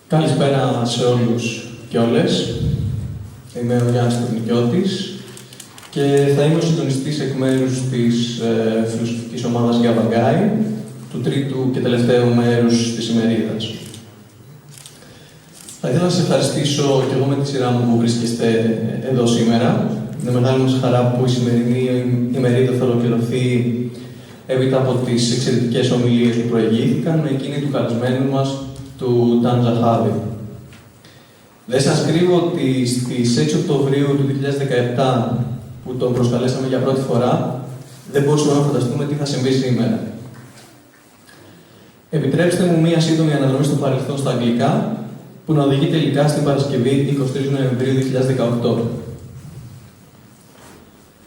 Καλησπέρα σε όλους και όλες. Είμαι ο Πανεπιστημίωτης και θα είμαι ο συντονιστής εκ μέρους της φιλοσοφικής ομάδας Gavagai, του τρίτου και τελευταίου μέρους της Ημερίδας. Θα ήθελα να σας ευχαριστήσω και εγώ με τη σειρά μου που βρίσκεστε εδώ σήμερα. Είναι μεγάλη μας χαρά που η σημερινή ημερίδα θα ολοκληρωθεί έπειτα από τις εξαιρετικές ομιλίες που προηγήθηκαν με εκείνη του καλεσμένου μας, του Zahavi. Δεν σας κρύβω ότι στις 6 Οκτωβρίου του 2017, που τον προσκαλέσαμε για πρώτη φορά, δεν μπορούσαμε να φανταστούμε τι θα συμβεί σήμερα. Επιτρέψτε μου μία σύντομη αναδρομή στο παρελθόν στα αγγλικά, που να οδηγεί τελικά στην Παρασκευή 23 Νοεμβρίου 2018.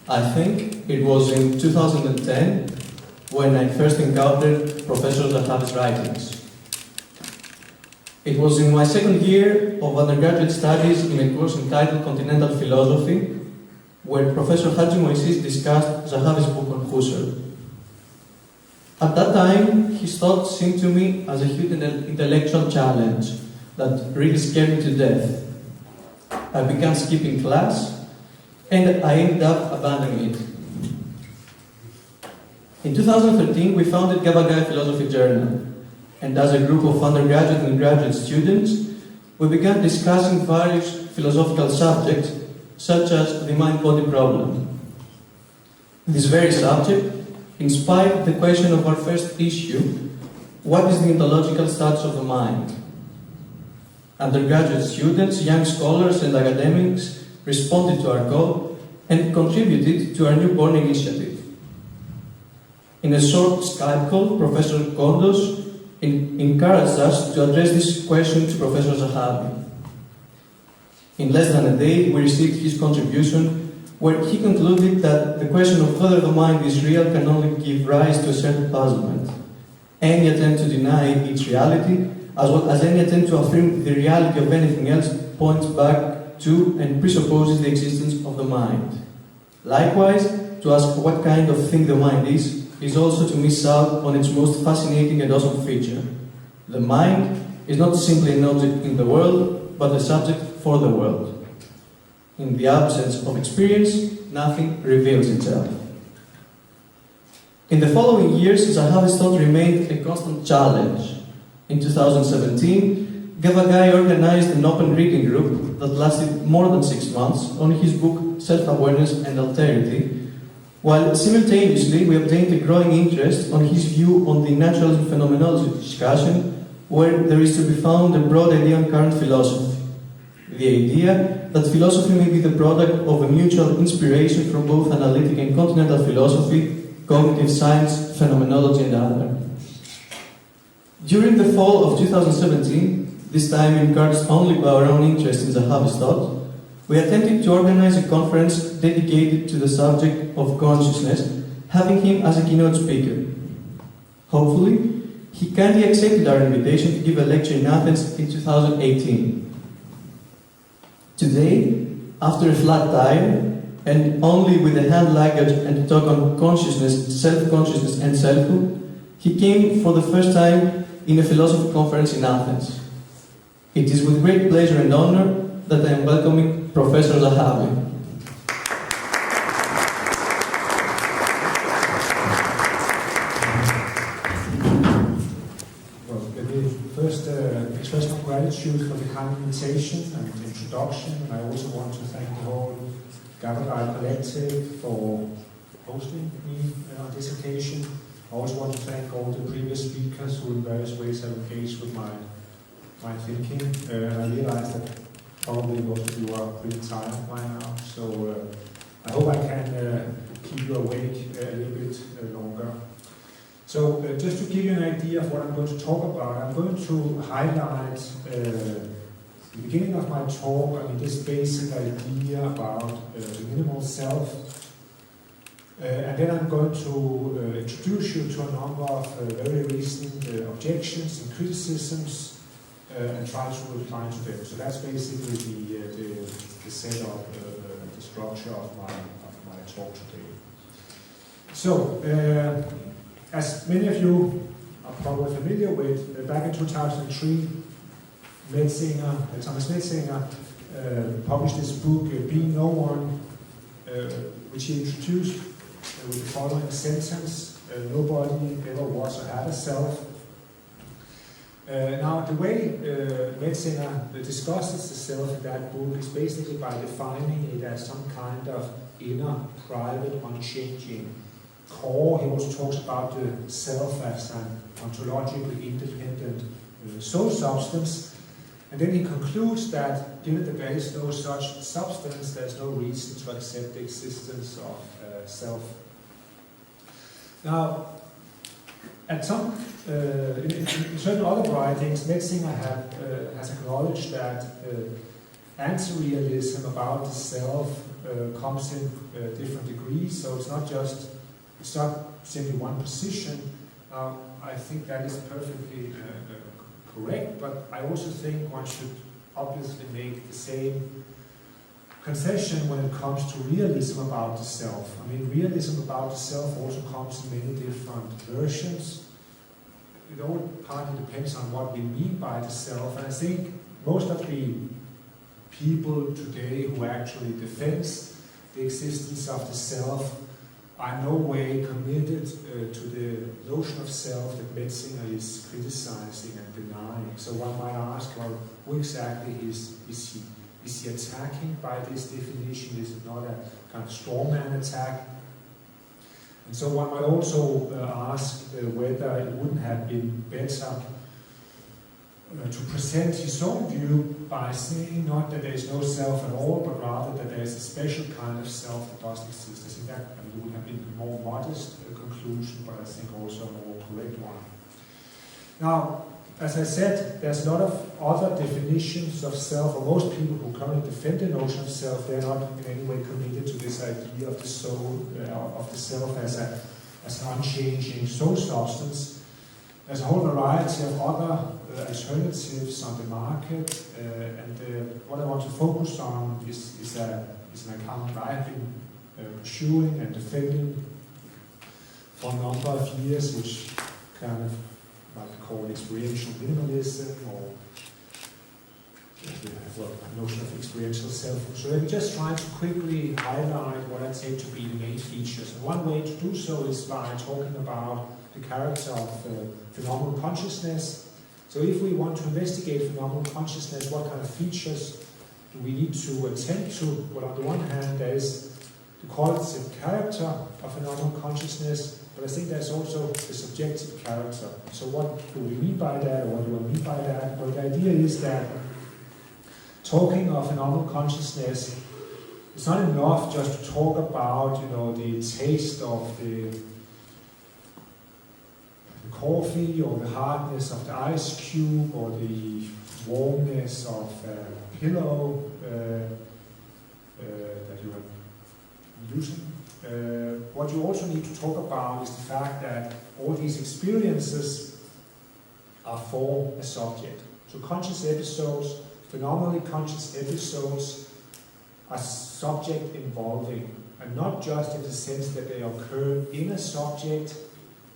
I think it was in 2010 when I first encountered Professor Zahavi's writings. It was in my second year of undergraduate studies in a course entitled Continental Philosophy, where Professor Haji Moises discussed Zahavi's book on Husserl. At that time, his thoughts seemed to me as a huge intellectual challenge that really scared me to death. I began skipping class, and I ended up abandoning it. In 2013, we founded Gavagai Philosophy Journal, and as a group of undergraduate and graduate students, we began discussing various philosophical subjects, such as the mind-body problem. This very subject inspired the question of our first issue: what is the ontological status of the mind? Undergraduate students, young scholars, and academics responded to our call and contributed to our newborn initiative. In a short Skype call, Professor Koudos encouraged us to address this question to Professor Zahavi. In less than a day, we received his contribution, where he concluded that the question of whether the mind is real can only give rise to a certain puzzlement. Any attempt to deny its reality, as well as any attempt to affirm the reality of anything else, points back to and presupposes the existence of the mind. Likewise, to ask what kind of thing the mind is also to miss out on its most fascinating and awesome feature. The mind is not simply an object in the world, but a subject for the world. In the absence of experience, nothing reveals itself. In the following years, Zahavi's thought remained a constant challenge. In 2017, Gavagai organized an open reading group that lasted more than 6 months on his book Self-Awareness and Alterity, while simultaneously we obtained a growing interest on his view on the naturalism phenomenology discussion, where there is to be found a broad idea on current philosophy. The idea that philosophy may be the product of a mutual inspiration from both analytic and continental philosophy, cognitive science, phenomenology, and other. During the fall of 2017, this time encouraged only by our own interest in Zahavi's thought, we attempted to organize a conference dedicated to the subject of consciousness, having him as a keynote speaker. Hopefully, he kindly accepted our invitation to give a lecture in Athens in 2018. Today, after a flat tire, and only with a hand luggage and to talk on consciousness, self-consciousness, and selfhood, he came for the first time in a philosophy conference in Athens. It is with great pleasure and honor that I am welcoming Professor Zahavi. Well, let me first express my gratitude for the kind invitation and introduction, and I also want to thank the whole Gavagai collective for hosting me on this occasion. I also want to thank all the previous speakers who in various ways have engaged with my thinking. I realize that probably most of you are pretty tired by now, so I hope I can keep you awake a little bit longer. So just to give you an idea of what I'm going to talk about, I'm going to highlight the beginning of my talk, this basic idea about the minimal self. And then I'm going to introduce you to a number of very recent objections and criticisms and try to reply to them. So that's basically the setup, the structure of my talk today. So, as many of you are probably familiar with, back in 2003, Thomas Metzinger published this book, Being No One, which he introduced with the following sentence: nobody ever was or had a self. Now, the way Metzinger discusses the self in that book is basically by defining it as some kind of inner, private, unchanging core. He also talks about the self as an ontologically independent soul substance. And then he concludes that given that there is no such substance, there is no reason to accept the existence of self. Now, at some in certain other writings, Metzinger has acknowledged that anti-realism about the self comes in different degrees. So it's not simply one position. I think that is perfectly correct, but I also think one should obviously make the same concession when it comes to realism about the self. I mean, realism about the self also comes in many different versions. It all partly depends on what we mean by the self, and I think most of the people today who actually defend the existence of the self are in no way committed to the notion of self that Metzinger is criticizing and denying. So one might ask, well, who exactly is he? Is he attacking by this definition? Is it not a kind of strawman attack? And so one might also ask whether it wouldn't have been better to present his own view by saying not that there is no self at all, but rather that there is a special kind of self that doesn't exist. I think that would have been a more modest conclusion, but I think also a more correct one. Now, as I said, there's a lot of other definitions of self, or most people who currently defend the notion of self, they're not in any way committed to this idea of the soul, of the self as an unchanging soul substance. There's a whole variety of other alternatives on the market, and what I want to focus on is an account that I've been pursuing and defending for a number of years, which kind of might be called experiential minimalism, or a notion of experiential self. So let me just try to quickly highlight what I take to be the main features. And one way to do so is by talking about the character of phenomenal consciousness. So if we want to investigate phenomenal consciousness, what kind of features do we need to attend to? Well, on the one hand, there is the qualitative character of phenomenal consciousness, but I think there's also the subjective character. So what do we mean by that, or what do I mean by that? Well, the idea is that talking of phenomenal consciousness, it's not enough just to talk about, the taste of the coffee, or the hardness of the ice cube, or the warmness of a pillow that you are using. What you also need to talk about is the fact that all these experiences are for a subject. So conscious episodes, phenomenally conscious episodes, are subject involving, and not just in the sense that they occur in a subject,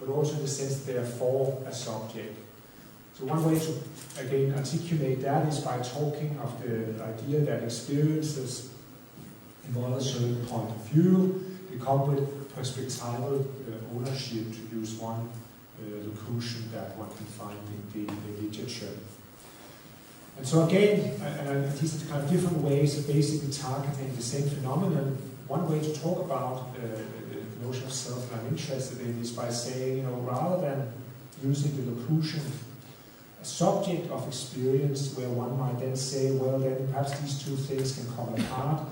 but also in the sense that they are for a subject. So one way to, again, articulate that is by talking of the idea that experiences involve a certain point of view. They come with perspectival ownership, to use one locution that one can find in the literature. And so again, and these are kind of different ways of basically targeting the same phenomenon. One way to talk about the notion of self that I'm interested in is by saying, rather than using the locution, a subject of experience, where one might then say, well, then perhaps these two things can come apart.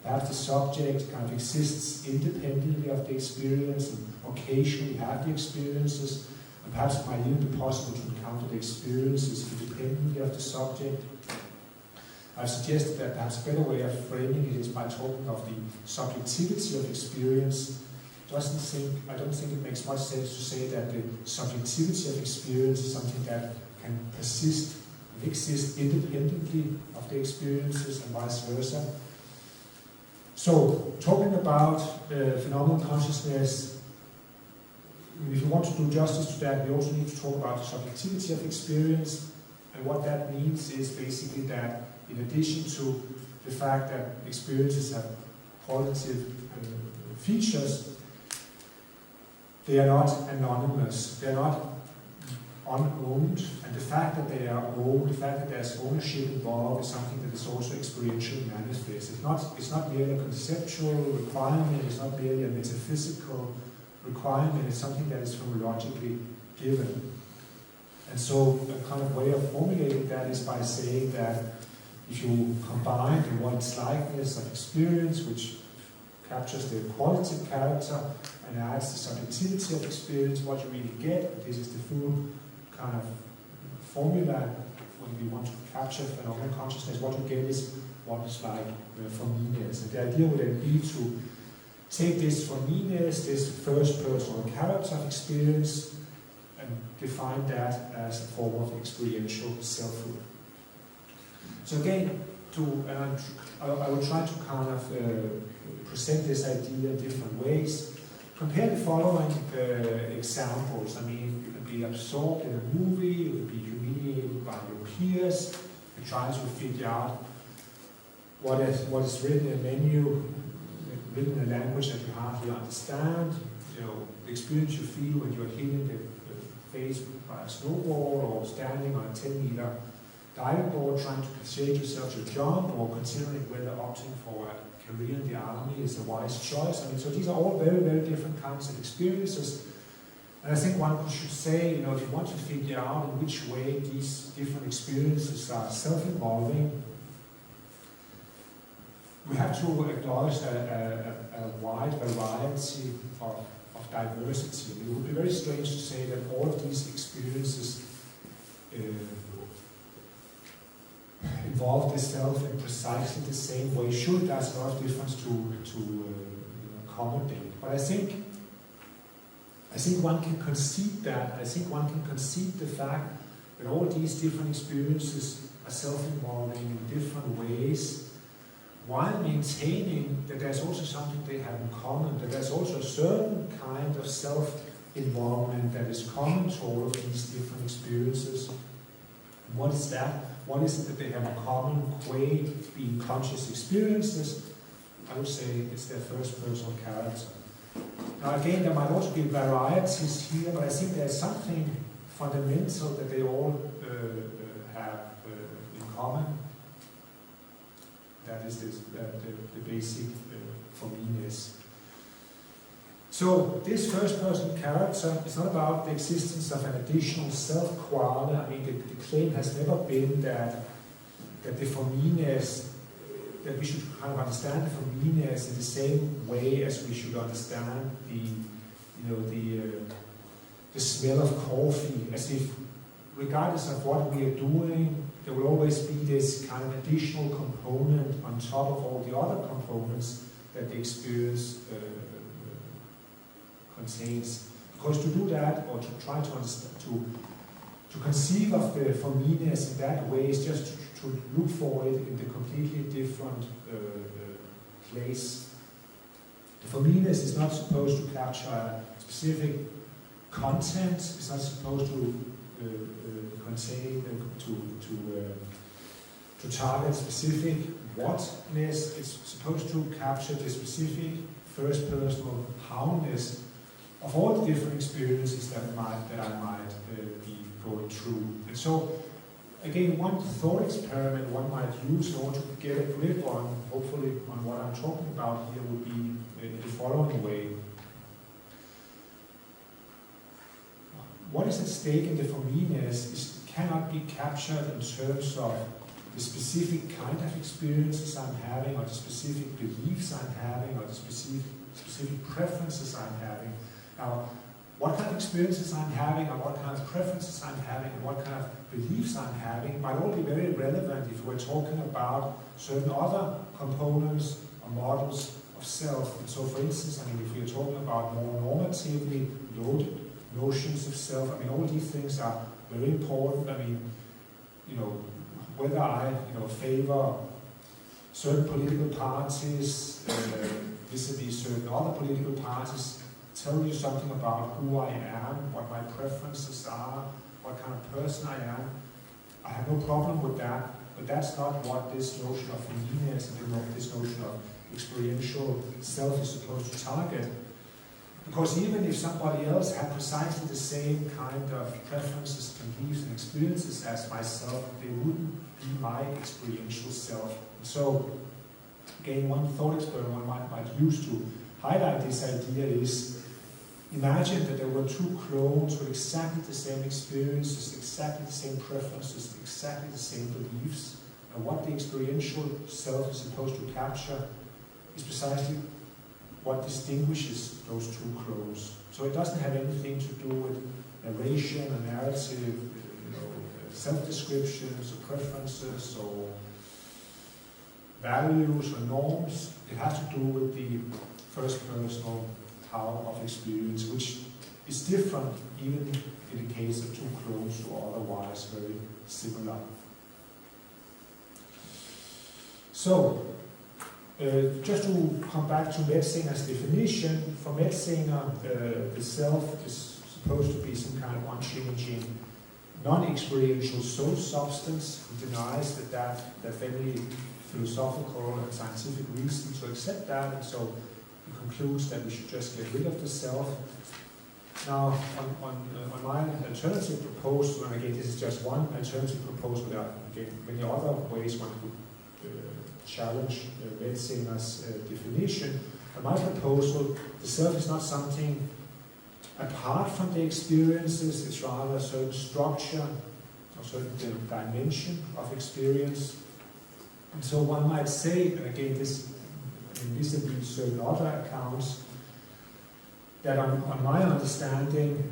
Perhaps the subject kind of exists independently of the experience and occasionally have the experiences. And perhaps it might even be possible to encounter the experiences independently of the subject. I've suggested that perhaps a better way of framing it is by talking of the subjectivity of experience. I don't think it makes much sense to say that the subjectivity of experience is something that can persist and exist independently of the experiences and vice versa. So, talking about phenomenal consciousness, if you want to do justice to that, we also need to talk about the subjectivity of experience. And what that means is basically that in addition to the fact that experiences have positive features, they are not anonymous, they are not unowned, and the fact that they are owned, the fact that there's ownership involved is something that is also experientially manifest. It's not merely a conceptual requirement, it's not merely a metaphysical requirement, it's something that is phenomenologically given. And so a kind of way of formulating that is by saying that if you combine the once-likeness of experience, which captures the qualitative character and adds the subjectivity of experience, what you really get, this is the full kind of formula when we want to capture phenomenal consciousness, what you get is what is like forminess. And the idea would then be to take this forminess, this first personal character of experience, and define that as a form of experiential selfhood. So again, I will try to kind of present this idea in different ways. Compare the following examples. I mean, you can be absorbed in a movie, you can be humiliated by your peers, you try to figure out what is written in a menu, written in a language that you hardly understand, you know, the experience you feel when you're hit in the face by a snowball or standing on a 10-meter diving board trying to persuade yourself to jump, or considering whether opting for a career in the army is a wise choice. I mean, so these are all very, very different kinds of experiences. And I think one should say, you know, if you want to figure out in which way these different experiences are self-involving, we have to acknowledge a wide variety of diversity. It would be very strange to say that all of these experiences involve the self in precisely the same way. Sure, there's a lot of difference to accommodate, but I think one can concede that. I think one can concede the fact that all these different experiences are self-involving in different ways, while maintaining that there's also something they have in common, that there's also a certain kind of self-involvement that is common to all of these different experiences. What is that? What is it that they have in common, qua being conscious experiences? I would say it's their first personal character. Now again, there might also be varieties here, but I think there's something fundamental that they all have in common. That is the basic forminess. So this first-person character is not about the existence of an additional self-quale. I mean, the claim has never been that the forminess, that we should kind of understand the forminess in the same way as we should understand the smell of coffee, as if regardless of what we are doing, there will always be this kind of additional component on top of all the other components that the experience contains. Because to do that, or to try to understand, to conceive of the forminess in that way, is just to look for it in the completely different place. The forminess is not supposed to capture a specific content. It's not supposed to contain to target specific whatness. It's supposed to capture the specific first personal how-ness of all the different experiences that I might be going through. And so, again, one thought experiment one might use in order to get a grip on, hopefully, on what I'm talking about here would be in the following way. What is at stake in the forminess cannot be captured in terms of the specific kind of experiences I'm having, or the specific beliefs I'm having, or the specific preferences I'm having. Now, what kind of experiences I'm having, or what kind of preferences I'm having, and what kind of beliefs I'm having might all be very relevant if we're talking about certain other components or models of self. And so, for instance, I mean, if we're talking about more normatively loaded notions of self, I mean, all these things are very important. I mean, whether I, favor certain political parties vis-a-vis certain other political parties, tell you something about who I am, what my preferences are, what kind of person I am. I have no problem with that, but that's not what this notion of meanness and this notion of experiential self is supposed to target. Because even if somebody else had precisely the same kind of preferences, beliefs, and experiences as myself, they wouldn't be my experiential self. So, again, one thought experiment one might use to highlight this idea is, imagine that there were two clones with exactly the same experiences, exactly the same preferences, exactly the same beliefs, and what the experiential self is supposed to capture is precisely what distinguishes those two clones. So it doesn't have anything to do with narration, a narrative, self-descriptions, or preferences, or values, or norms. It has to do with the first personal power of experience, which is different even in the case of two clones who are otherwise very similar. So, just to come back to Metzinger's definition, for Metzinger, the self is supposed to be some kind of unchanging, non-experiential soul substance. He denies that's any philosophical and scientific reason to accept that, and so he concludes that we should just get rid of the self. Now, on my alternative proposal, and again, this is just one alternative proposal, there are again many other ways one could challenge Metzinger's definition. On my proposal, the self is not something apart from the experiences, it's rather a certain structure, a certain dimension of experience. And so one might say, and again, this vis-a-vis certain other accounts, that on my understanding,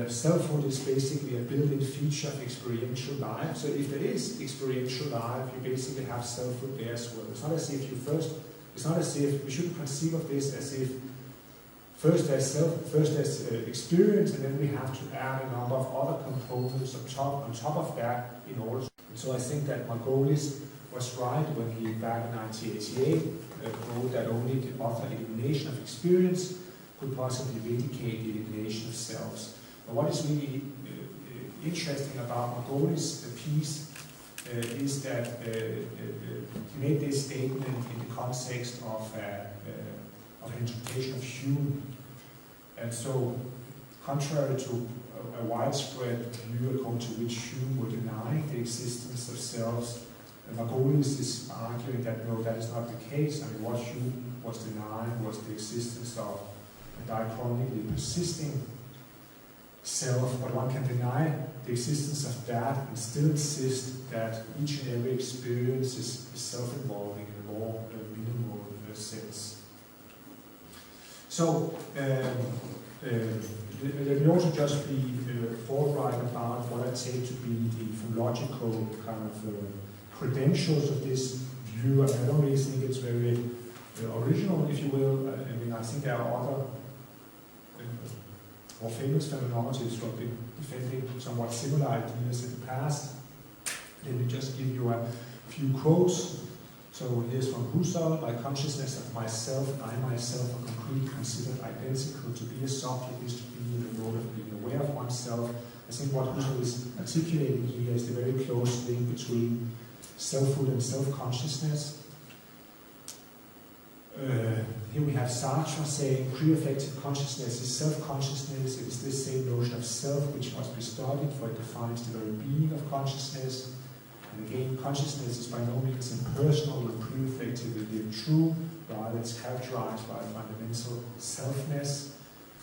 selfhood is basically a built-in feature of experiential life. So if there is experiential life, you basically have selfhood there as well. It's not as if we shouldn't conceive of this as if first there's experience, and then we have to add a number of other components on top of that in order to. So I think that Margolis was right when he, back in 1988, wrote that only the utter elimination of experience could possibly vindicate the elimination of selves. But what is really interesting about Margolis' piece is that he made this statement in the context of an interpretation of Hume. And so, contrary to a widespread view according to which Hume would deny the existence of selves, Margolis is arguing that no, that is not the case. I mean, what Hume was denying was the existence of a diachronically persisting self, but one can deny the existence of that and still insist that each and every experience is self-involving in a more minimal sense. So, let me also just be forthright about what I take to be the philological kind of credentials of this view. I don't really think it's very original, if you will. I mean, I think there are other more famous phenomenologists who have been defending somewhat similar ideas in the past. Let me just give you a few quotes. So here's from Husserl: "My consciousness of myself and I myself are concretely considered identical. To be a subject is to be in the mode of being aware of oneself." I think what Husserl is articulating here is the very close link between selfhood and self-consciousness. Here we have Sartre saying pre-affective consciousness is self-consciousness. It is this same notion of self which must be studied, for it defines the very being of consciousness. And again, consciousness is by no means impersonal and pre-affectively true, rather it's characterized by a fundamental selfness.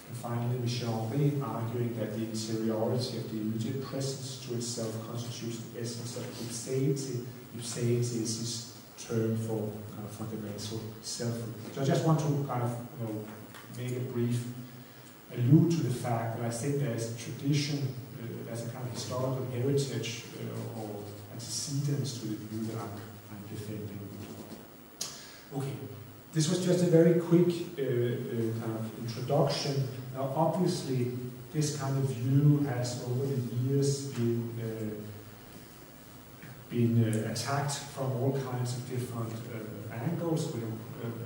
And finally, Michel Henry arguing that the interiority of the immediate presence to itself constitutes the essence of ipseity. Ipseity is his term for fundamental selfhood. So I just want to kind of make a brief allude to the fact that I think there's a tradition, there's a kind of historical heritage or antecedents to the view that I'm defending. Okay, this was just a very quick kind of introduction. Now, obviously, this kind of view has over the years been attacked from all kinds of different angles.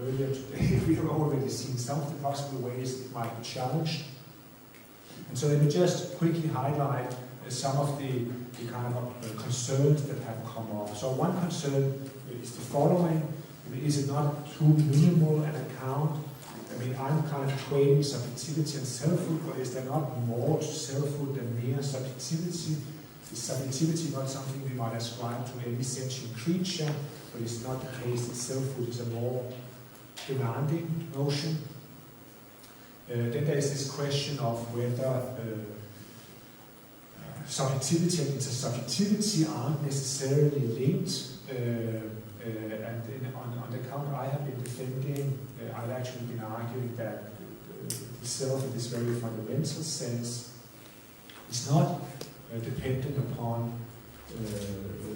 Earlier today, we have already seen some of the possible ways it might be challenged. And so let me just quickly highlight some of the kind of concerns that have come up. So one concern is the following. I mean, is it not too minimal an account? I mean, I'm kind of equating subjectivity and selfhood, but is there not more to selfhood than mere subjectivity? Is subjectivity not something we might ascribe to any sentient creature, but it's not the case that selfhood is a more demanding notion? Then there is this question of whether subjectivity and intersubjectivity aren't necessarily linked. And on the account I have been defending, I've actually been arguing that the self in this very fundamental sense is not dependent upon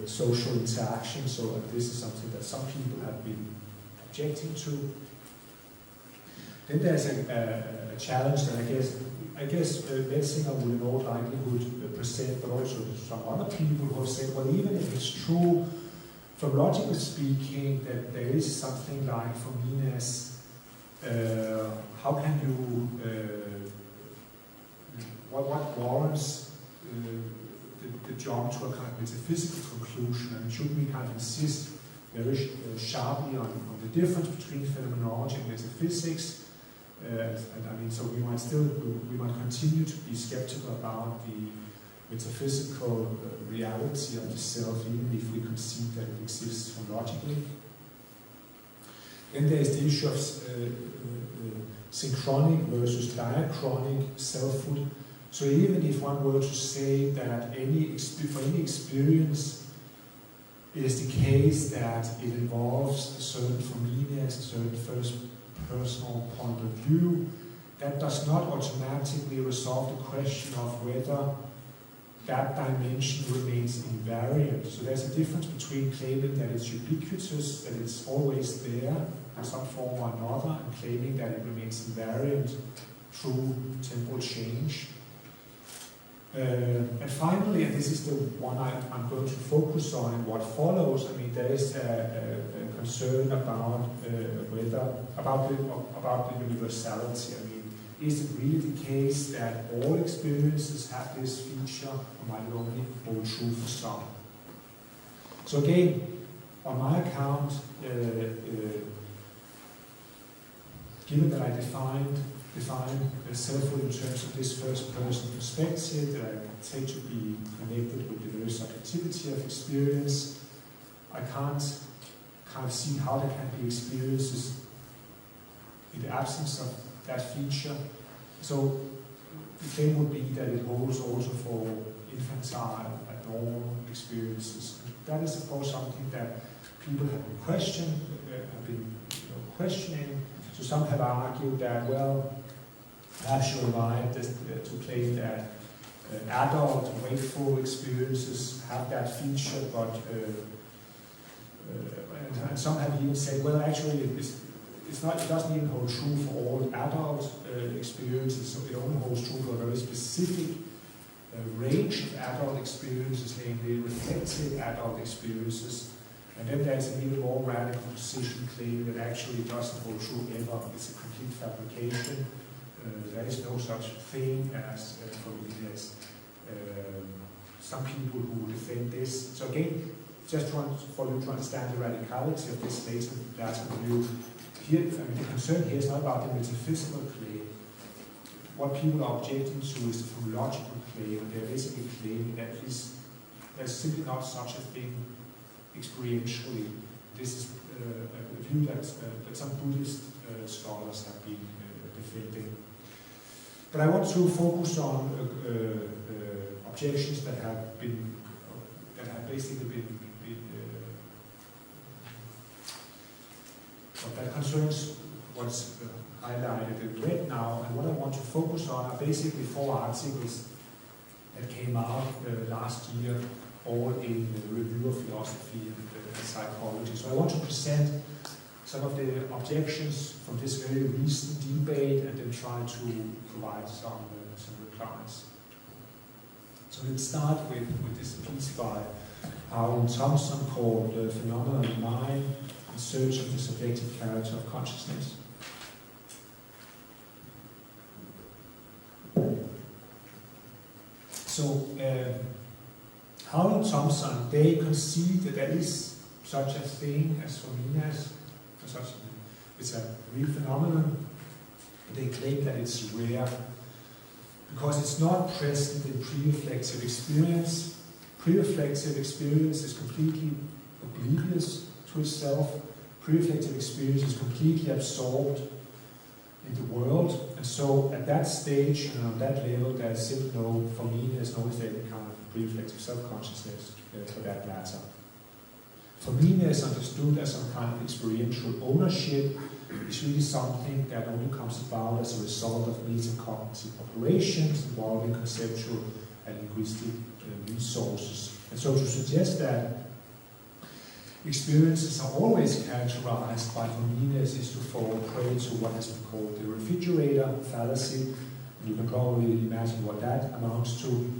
social interaction. So this is something that some people have been objecting to. Then there's a challenge that I guess Metzinger will in all likelihood present, but also some other people who have said, well, even if it's true, from logically speaking, that there is something like Forminas, how can you, what warrants the jump to a kind of metaphysical conclusion? And should we kind of insist very sharply on the difference between phenomenology and metaphysics? And I mean, so we might continue to be skeptical about the metaphysical reality of the self, even if we concede that it exists logically. Then there is the issue of synchronic versus diachronic selfhood. So even if one were to say that for any experience, it is the case that it involves a certain Forminas, a certain first personal point of view, that does not automatically resolve the question of whether that dimension remains invariant. So there's a difference between claiming that it's ubiquitous, that it's always there in some form or another, and claiming that it remains invariant through temporal change. And finally, and this is the one I'm going to focus on in what follows, I mean, there is a concern about the universality. I mean, is it really the case that all experiences have this feature, or might it only hold true for some? So again, on my account, given that I define selfhood in terms of this first-person perspective that I take to be connected with the very subjectivity of experience, I can't kind of see how there can be experiences in the absence of that feature. So the claim would be that it holds also for infantile, abnormal experiences. That is, of course, something that people have been questioning. So some have argued that, well, perhaps you're right to claim that adult, wakeful experiences have that feature, but and some have even said, well, actually, it doesn't even hold true for all adult experiences. So it only holds true for a very specific range of adult experiences, namely reflective adult experiences. And then there's an even more radical position claiming that actually it doesn't hold true ever. It's a complete fabrication. There is no such thing as Forminas. Some people who defend this. So again, just for you to understand the radicality of this later view, here, I mean, the concern here is not about the metaphysical claim. What people are objecting to is the phenomenological claim, and they're basically claiming that there's simply not such a thing experientially. This is a view that some Buddhist scholars have been defending. But I want to focus on objections that have basically been that concerns what's highlighted in red now, and what I want to focus on are basically 4 articles that came out last year, all in the Review of Philosophy and Psychology. So I want to present some of the objections from this very recent debate and then try to provide some replies. So let's start with this piece by Howard Thompson called Phenomena of Mind in Search of the Subjective Character of Consciousness. So Howell and Thompson, they concede that there is such a thing as phronesis, it's a real phenomenon, but they claim that it's rare because it's not present in pre-reflexive experience. Pre-reflexive experience is completely oblivious to itself. Pre-reflective experience is completely absorbed in the world, and so at that stage and on that level, there is simply no, for me, there's no any kind of pre-reflective self-consciousness for that matter. For me, it's understood as some kind of experiential ownership. It's really something that only comes about as a result of metacognitive operations involving conceptual and linguistic resources. And so to suggest that experiences are always characterized by phronesis is to fall prey to what has been called the refrigerator fallacy. And you can probably imagine what that amounts to.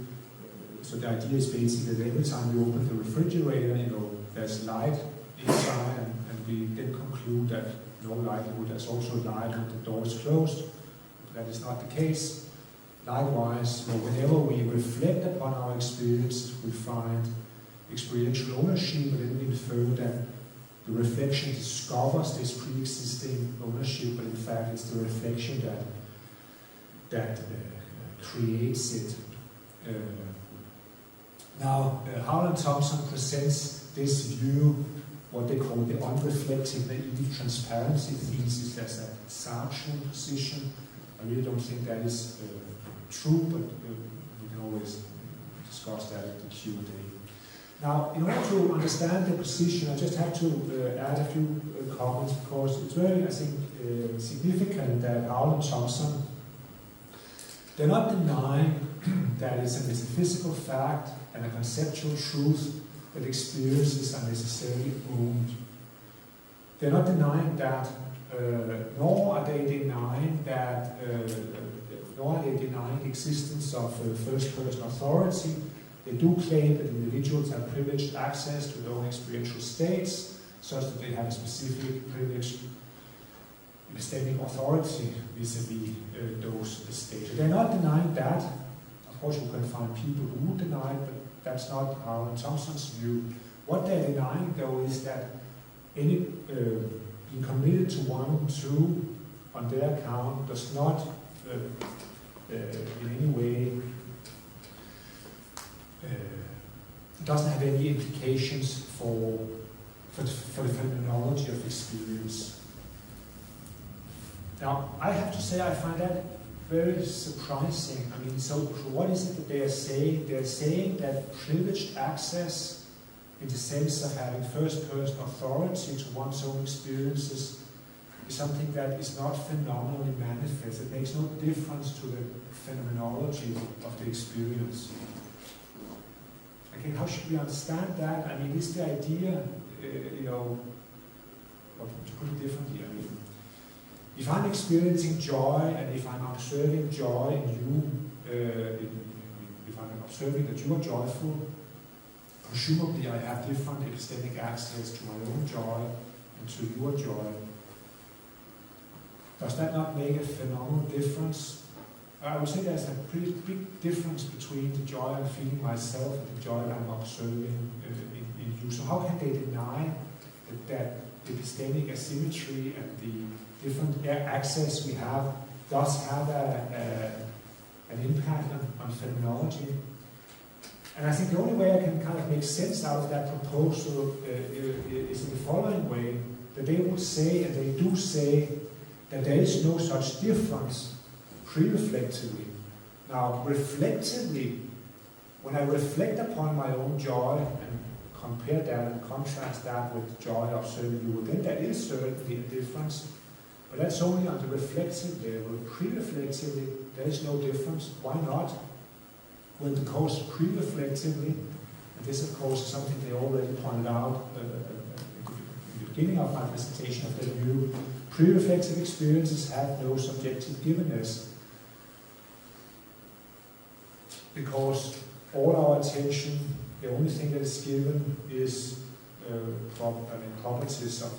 So the idea is basically that every time we open the refrigerator, there's light inside, and we then conclude that no likelihood there's also light when the door is closed. That is not the case. Likewise, whenever we reflect upon our experiences, we find experiential ownership, and then we infer that the reflection discovers this pre-existing ownership, but in fact it's the reflection that creates it. Now, Howell and Thompson presents this view, what they call the unreflective naive transparency thesis, as a Sartrean position. I really don't think that is true, but we can always discuss that at the Q&A. Now, in order to understand the position, I just have to add a few comments, because it's very, I think, significant that Howell and Thompson, they're not denying that it's a metaphysical fact and a conceptual truth that experiences are necessarily owned. They're not denying that, nor are they denying that, nor are they denying the existence of first-person authority. They do claim that individuals have privileged access to their own experiential states, such that they have a specific privileged epistemic authority vis-a-vis those states. They're not denying that. Of course, you can find people who would deny it, but that's not Howell and Thompson's view. What they're denying, though, is that any being committed to one, two, on their account, does not in any way doesn't have any implications for the phenomenology of experience. Now, I have to say I find that very surprising. I mean, so what is it that they are saying? They're saying that privileged access, in the sense of having first-person authority to one's own experiences, is something that is not phenomenally manifest. It makes no difference to the phenomenology of the experience. Okay, how should we understand that? I mean, is the idea, or to put it differently, I mean, if I'm experiencing joy and if I'm observing joy in you, if I'm observing that you are joyful, presumably I have different epistemic access to my own joy and to your joy. Does that not make a phenomenal difference? I would say there's a pretty big difference between the joy I'm feeling myself and the joy that I'm observing in you. So how can they deny that the epistemic asymmetry and the different access we have does have an impact on phenomenology? And I think the only way I can kind of make sense out of that proposal is in the following way, that they would say, and they do say, that there is no such difference pre-reflectively. Now, reflectively, when I reflect upon my own joy and compare that and contrast that with joy observing you, then there is certainly a difference. But that's only on the reflective level. Pre-reflectively, there is no difference. Why not? Well, because pre-reflectively, and this of course is something they already pointed out in the beginning of my presentation of their view, pre-reflective experiences have no subjective givenness. Because all our attention, the only thing that is given is properties of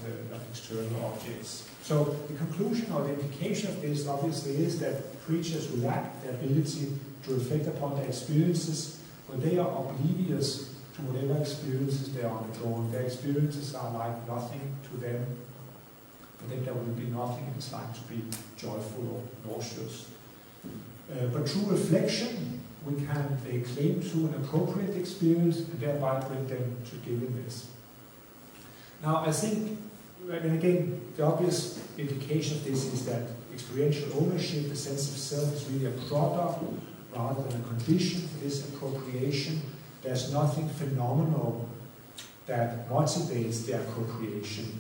external objects. So the conclusion or the implication of this obviously is that creatures who lack the ability to reflect upon their experiences, when they are oblivious to whatever experiences they are undergoing. Their experiences are like nothing to them. For them there will be nothing it's like to be joyful or nauseous. But through reflection, we can lay claim to an appropriate experience and thereby bring them to givenness. Now, I think, and again, the obvious implication of this is that experiential ownership, the sense of self, is really a product rather than a condition for this appropriation. There's nothing phenomenal that motivates the appropriation.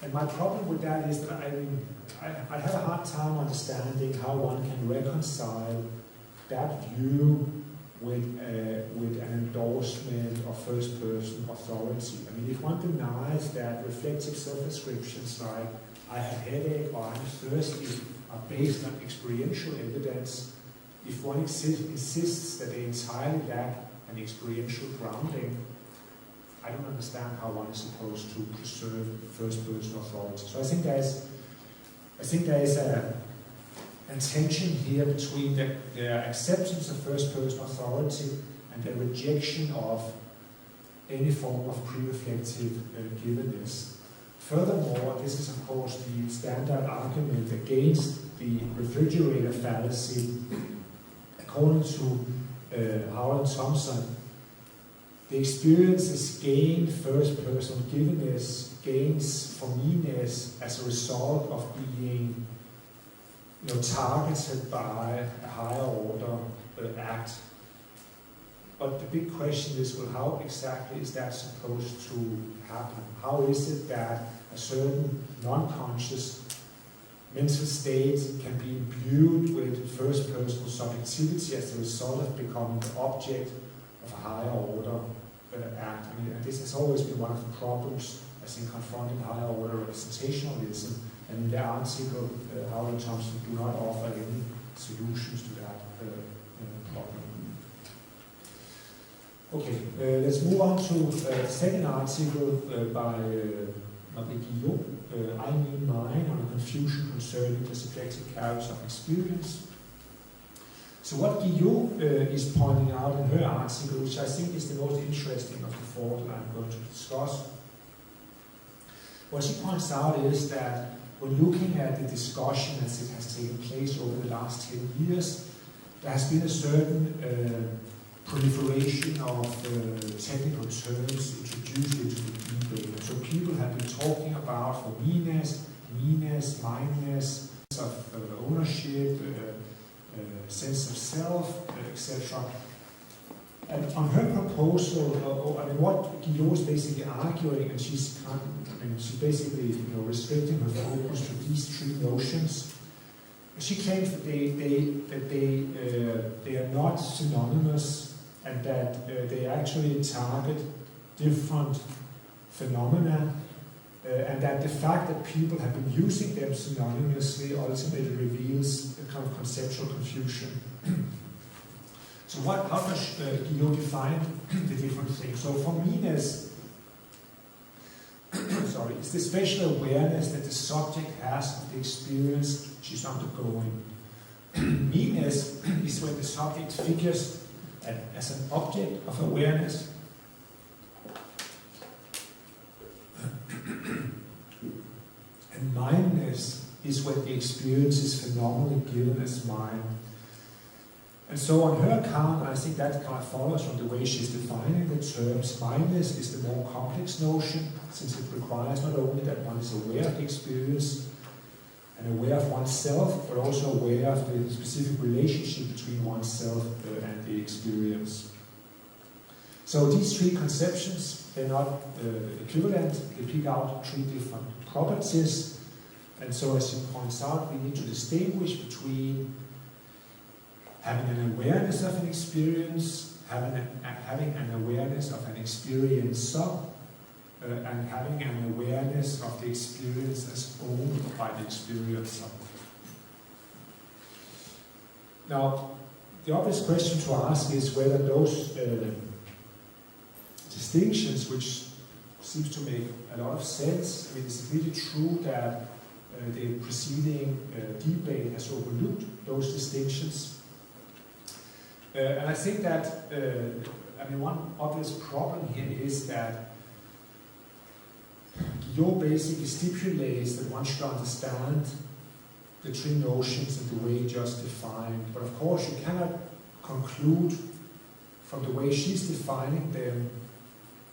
And my problem with that is that I have a hard time understanding how one can reconcile that view with an endorsement of first-person authority. I mean, if one denies that reflective self-descriptions like I have a headache or I'm thirsty are based on experiential evidence, if one insists that they entirely lack an experiential grounding, I don't understand how one is supposed to preserve first-person authority. So I think there is a tension here between their acceptance of first-person authority and the rejection of any form of pre-reflective givenness. Furthermore, this is of course the standard argument against the refrigerator fallacy. According to Howard and Thompson, the experiences gain first-person givenness, gains for me-ness as a result of being targeted by a higher order act. But the big question is, well, how exactly is that supposed to happen? How is it that a certain non-conscious mental state can be imbued with first-person subjectivity as a result of becoming the object of a higher order act? I mean, this has always been one of the problems, I think, confronting higher order representationalism. And in the article, Howard and Thompson do not offer any solutions to that problem. Okay, let's move on to the second article by Marie Guillot, I Mean Mine, on a confusion concerning the subjective character of experience. So what Guillot is pointing out in her article, which I think is the most interesting of the four that I'm going to discuss, what she points out is that when looking at the discussion as it has taken place over the last 10 years, there has been a certain proliferation of technical terms introduced into the debate. So people have been talking about for meanness, mindness, of ownership, sense of self, etc. And on her proposal, what Guillot is basically arguing, and she's basically restricting her focus to these three notions. She claims that they are not synonymous, and that they actually target different phenomena, and that the fact that people have been using them synonymously ultimately reveals a kind of conceptual confusion. So how does Guillot define the different things? So for meanness, it's the special awareness that the subject has of the experience she's undergoing. Meanness is when the subject figures as an object of awareness. And mindness is when the experience is phenomenally given as mind. And so on her account, I think that kind of follows from the way she's defining the terms. Mindness is the more complex notion, since it requires not only that one is aware of the experience and aware of oneself, but also aware of the specific relationship between oneself and the experience. So these three conceptions, they're not equivalent. They pick out three different properties. And so, as she points out, we need to distinguish between having an awareness of an experience, having an awareness of an experiencer, and having an awareness of the experience as owned by the experiencer. Now, the obvious question to ask is whether those distinctions, which seems to make a lot of sense, I mean, is it really true that the preceding debate has overlooked those distinctions. And I think that, one obvious problem here is that Guillaume basically stipulates that one should understand the three notions in the way just defined. But of course, you cannot conclude from the way she's defining them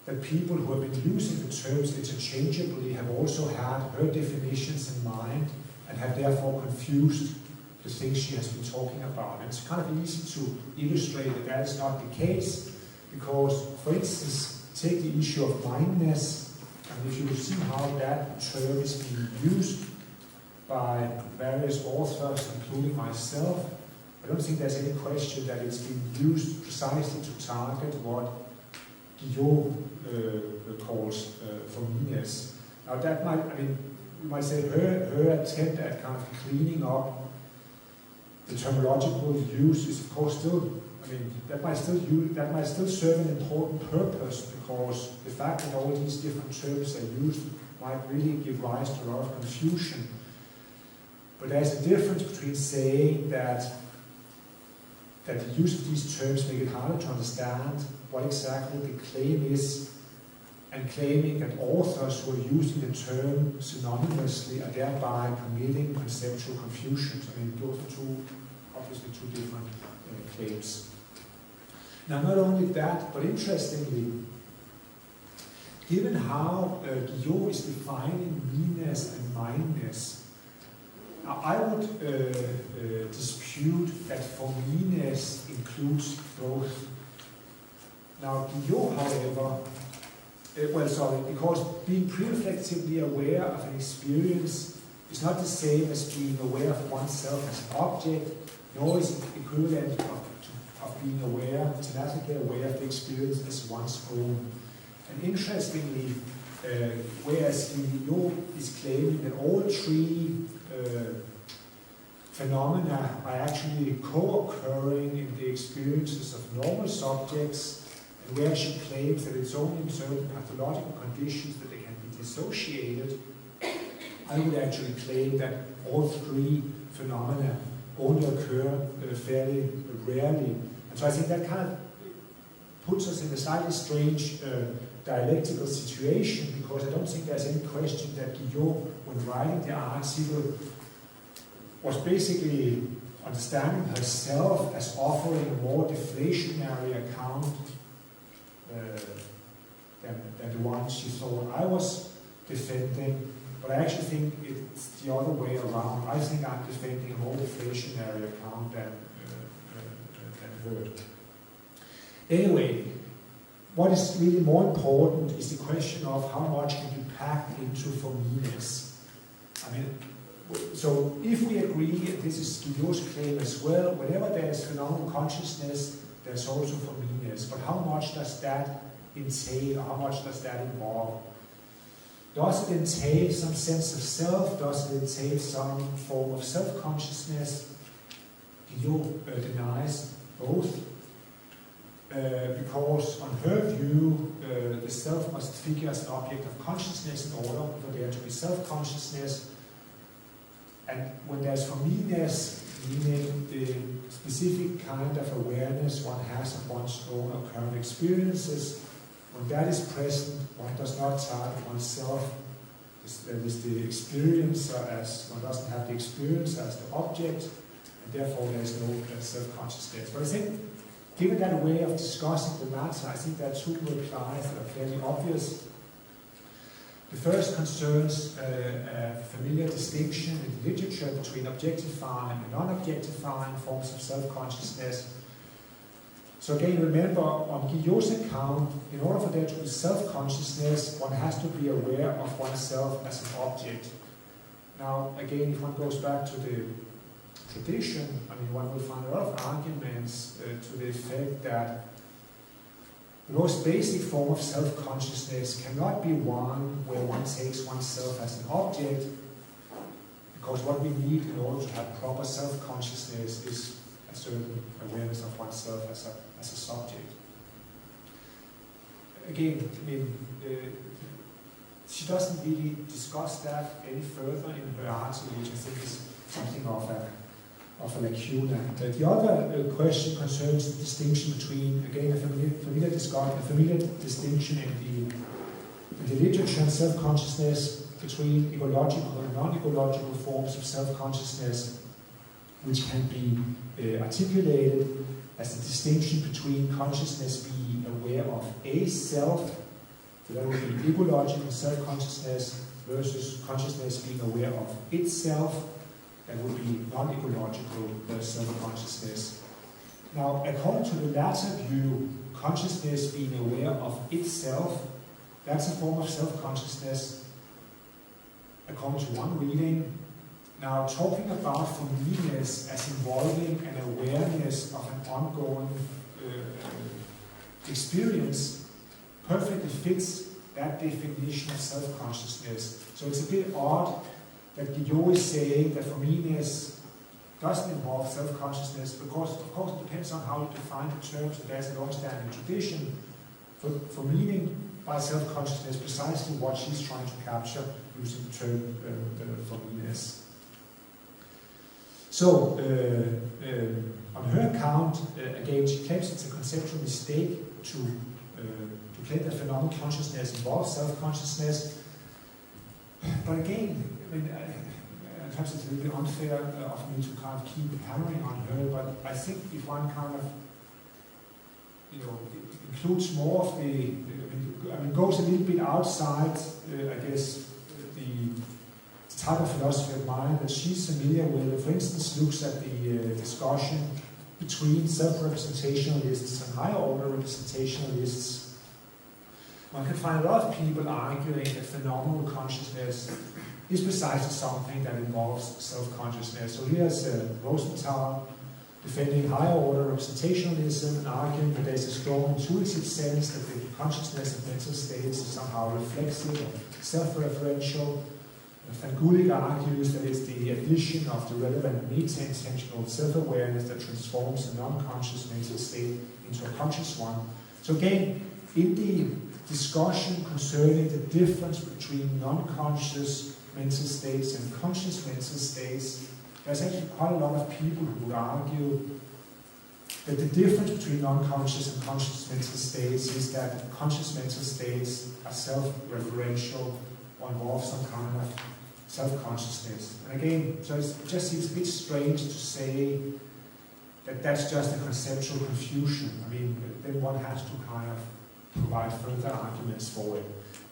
that people who have been using the terms interchangeably have also had her definitions in mind and have therefore confused the things she has been talking about. And it's kind of easy to illustrate that that is not the case, because, for instance, take the issue of mindness, and if you see how that term is being used by various authors, including myself, I don't think there's any question that it's being used precisely to target what Guillaume calls forminess. Now that might, you might say her attempt at kind of cleaning up the terminological use is of course still, that might still serve an important purpose, because the fact that all these different terms are used might really give rise to a lot of confusion. But there's a difference between saying that the use of these terms make it harder to understand what exactly the claim is, and claiming that authors who are using the term synonymously are thereby committing conceptual confusions. Those are obviously two different claims. Now, not only that, but interestingly, given how Guillaume is defining meanness and mindness, I would dispute that forminess includes both. Now, Guillaume, however, because being pre-reflectively aware of an experience is not the same as being aware of oneself as an object, nor is it equivalent of being aware, thematically aware of the experience as one's own. And interestingly, whereas Guillaume is claiming that all three phenomena are actually co-occurring in the experiences of normal subjects, and where she claims that it's only in certain pathological conditions that they can be dissociated, I would actually claim that all three phenomena only occur fairly rarely. And so I think that kind of puts us in a slightly strange dialectical situation, because I don't think there's any question that Guillaume, when writing the article, was basically understanding herself as offering a more deflationary account than the one she thought I was defending. But I actually think it's the other way around. I think I'm defending a more deflationary account than her. Anyway, what is really more important is the question of how much can be packed into forminess. So if we agree, and this is Guillaume's claim as well, whenever there is phenomenal consciousness, there's also forminess. But how much does that entail, or how much does that involve? Does it entail some sense of self? Does it entail some form of self-consciousness? Guillaume denies both. Because on her view, the self must figure as an object of consciousness in order for there to be self-consciousness. And when there's forminess, meaning the specific kind of awareness one has of one's own or current experiences, when that is present, one does not target oneself. There is the experiencer, as one doesn't have the experience as the object, and therefore there is no self-consciousness. But I think, given that way of discussing the matter, I think there are two replies that are fairly obvious. The first concerns a familiar distinction in literature between objectifying and non-objectifying forms of self-consciousness. So again, remember, on Guillaume's account, in order for there to be self-consciousness, one has to be aware of oneself as an object. Now, again, if one goes back to the tradition, one will find a lot of arguments to the effect that the most basic form of self-consciousness cannot be one where one takes oneself as an object, because what we need in order to have proper self-consciousness is a certain awareness of oneself as a subject. Again, she doesn't really discuss that any further in her article, which I think is something of a lacuna. The other question concerns the distinction between, again, a familiar distinction in the literature and self-consciousness between ecological and non-ecological forms of self-consciousness, which can be articulated as the distinction between consciousness being aware of a self, so that would be ecological self-consciousness, versus consciousness being aware of itself, that would be non-ecological self-consciousness. Now, according to the latter view, consciousness being aware of itself, that's a form of self-consciousness, according to one reading. Now, talking about forminess as involving an awareness of an ongoing experience perfectly fits that definition of self-consciousness. So it's a bit odd that Guillaume is saying that forminess doesn't involve self-consciousness, because of course it depends on how you define the term, so there's a long-standing tradition for meaning by self-consciousness precisely what she's trying to capture using the term forminess. So, on her account, again, she claims it's a conceptual mistake to claim that phenomenal consciousness involves self-consciousness. But again, I mean, perhaps it's a little bit unfair of me to kind of keep hammering on her, but I think if one kind of, includes more of goes a little bit outside, I guess, the type of philosophy of mind that she's familiar with, for instance, looks at the discussion between self-representationalists and higher order representationalists. One can find a lot of people arguing that phenomenal consciousness is precisely something that involves self-consciousness. So here's Rosenthal defending higher order representationalism and arguing that there's a strong intuitive sense that the consciousness of mental states is somehow reflexive or self-referential. Van Gulik argues that it's the addition of the relevant meta-intentional self-awareness that transforms a non-conscious mental state into a conscious one. So again, in the discussion concerning the difference between non-conscious mental states and conscious mental states, there's actually quite a lot of people who would argue that the difference between non-conscious and conscious mental states is that conscious mental states are self-referential or involve some kind of self-consciousness. And again, so it just seems a bit strange to say that that's just a conceptual confusion. I mean, then one has to kind of provide further arguments for it.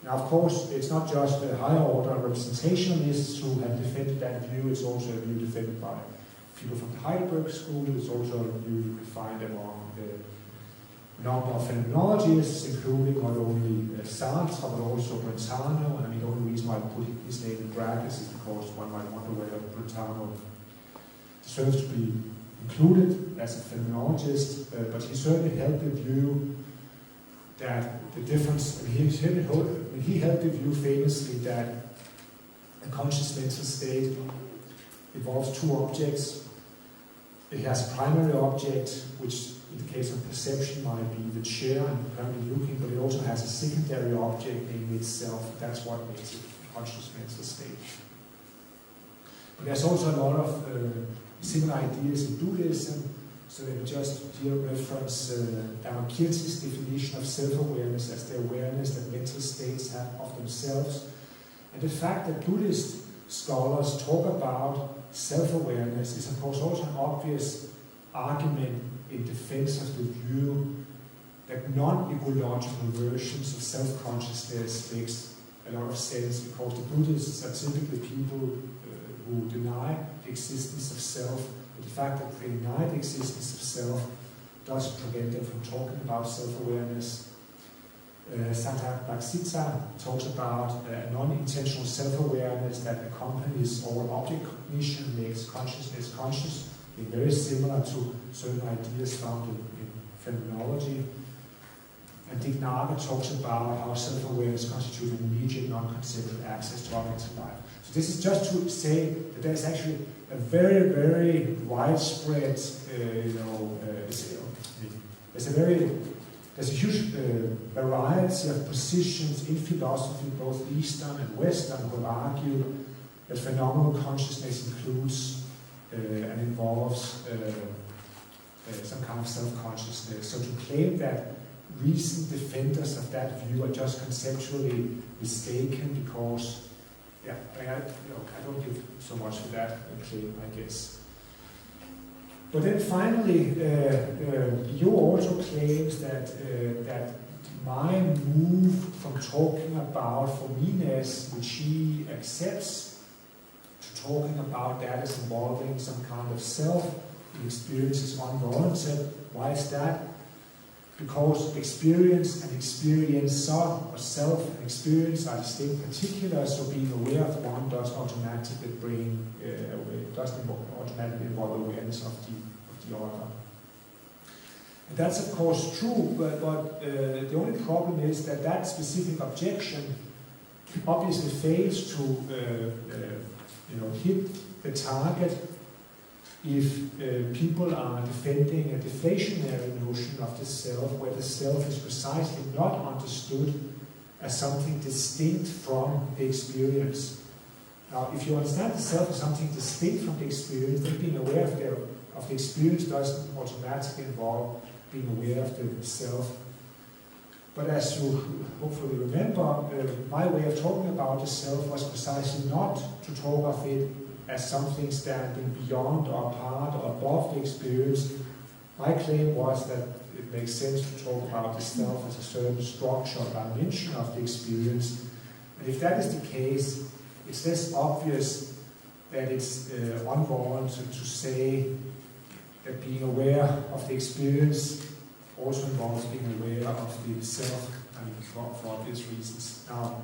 Now, of course, it's not just the higher order representationalists who have defended that view, it's also a view defended by people from the Heidelberg School, it's also a view you can find among a number of phenomenologists, including not only Sartre, but also Brentano, and I mean, the only reason why I put his name in brackets is because one might wonder whether Brentano deserves to be included as a phenomenologist, but he certainly held the view that the difference, he held the view famously that a conscious mental state involves two objects. It has a primary object, which in the case of perception might be the chair and currently looking, but it also has a secondary object, namely itself. That's what makes it a conscious mental state. But there's also a lot of similar ideas in Buddhism. So let me just here reference Dharmakirti's definition of self-awareness as the awareness that mental states have of themselves. And the fact that Buddhist scholars talk about self-awareness is of course also an obvious argument in defense of the view that non-ecological versions of self-consciousness makes a lot of sense, because the Buddhists are typically people who deny the existence of self. The fact that they deny the existence of self doesn't prevent them from talking about self-awareness. Santa Baxita talks about a non-intentional self-awareness that accompanies all object cognition, makes consciousness conscious, being very similar to certain ideas found in phenomenology. And Dignaga talks about how self-awareness constitutes an immediate non-conceptual access to objects of life. So this is just to say that there's actually a very, very widespread, there's a very there's a huge variety of positions in philosophy, both Eastern and Western, who argue that phenomenal consciousness includes and involves some kind of self-consciousness. So to claim that recent defenders of that view are just conceptually mistaken because, I don't give so much for that claim, I guess. But then finally, you also claims that my move from talking about forminess, which he accepts, to talking about that as involving some kind of self experience is unwarranted. Why is that? Because experience and experiencer, or self and experience, are distinct particulars, so being aware of one doesn't automatically involve awareness of the other. And that's of course true, but the only problem is that that specific objection obviously fails to hit the target if people are defending a deflationary notion of the self, where the self is precisely not understood as something distinct from the experience. Now, if you understand the self as something distinct from the experience, then being aware of the experience doesn't automatically involve being aware of the self. But as you hopefully remember, my way of talking about the self was precisely not to talk of it as something standing beyond or apart or above the experience. My claim was that it makes sense to talk about the self as a certain structure or dimension of the experience. And if that is the case, it's less obvious that it's unwarranted to say that being aware of the experience also involves being aware of the self, for obvious reasons. Now,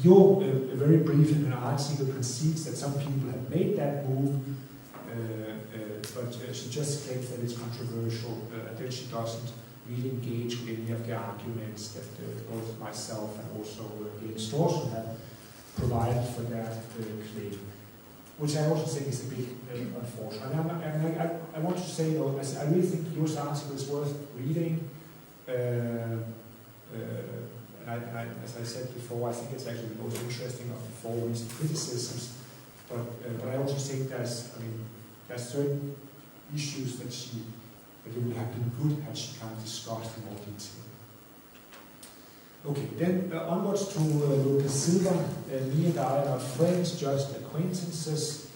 Guillaume, very briefly in an article, concedes that some people have made that move, but she just claims that it's controversial, and that she doesn't really engage with any of the arguments that both myself and also James Thorson have provided for that claim, which I also think is a bit unfortunate. And I want to say, though, I really think Guillaume's article is worth reading. And as I said before, I think it's actually the most interesting of the four recent criticisms. But I also think there's certain issues that it would have been good had she kind of discussed in more detail. Okay, then onwards to Lucas Silva. Me and I are not friends, just acquaintances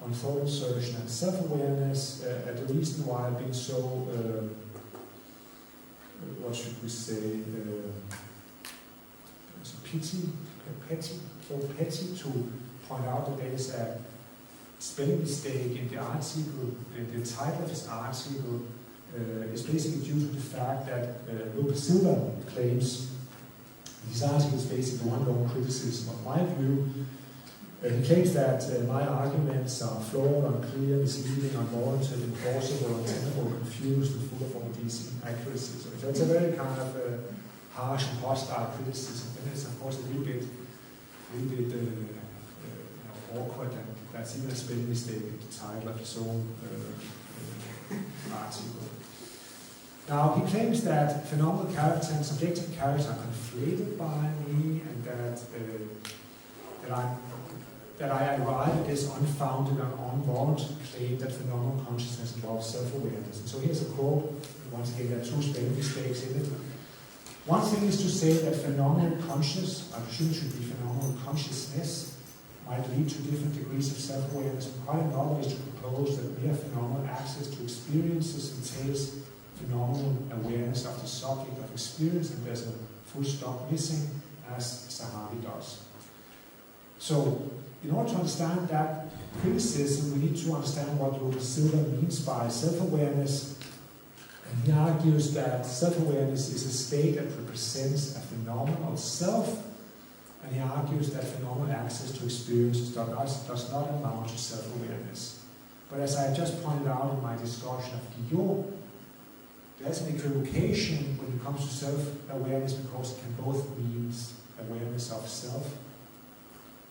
on thought insertion and self-awareness. The reason why I've been so, what should we say, petty to point out that there is a spelling mistake in the article. The title of his article is basically due to the fact that Lucas Silva claims this article is basically one long criticism of my view. He claims that my arguments are flawed, unclear, misleading, unwarranted, implausible, untenable, confused, and full of all these inaccuracies. So it's a very kind of harsh and hostile criticism. And it's of course a little bit awkward, and that's even a spelling mistake in the title of his own article. Now, he claims that phenomenal character and subjective character are conflated by me, and that I arrive at this unfounded and unwarranted claim that phenomenal consciousness involves self-awareness. And so here's a quote. Once again, there are two spelling mistakes in it. One thing is to say that phenomenal conscious, I presume it should be phenomenal consciousness, might lead to different degrees of self-awareness. Quite another is to propose that mere phenomenal access to experiences entails phenomenal awareness of the subject of experience, and there's a full stop missing, as Zahavi does. So, in order to understand that criticism, we need to understand what Lucas Silva means by self-awareness. And he argues that self-awareness is a state that represents a phenomenal self, and he argues that phenomenal access to experiences does not amount to self-awareness. But as I just pointed out in my discussion of Guillaume, there's an equivocation when it comes to self-awareness, because it can both mean awareness of self,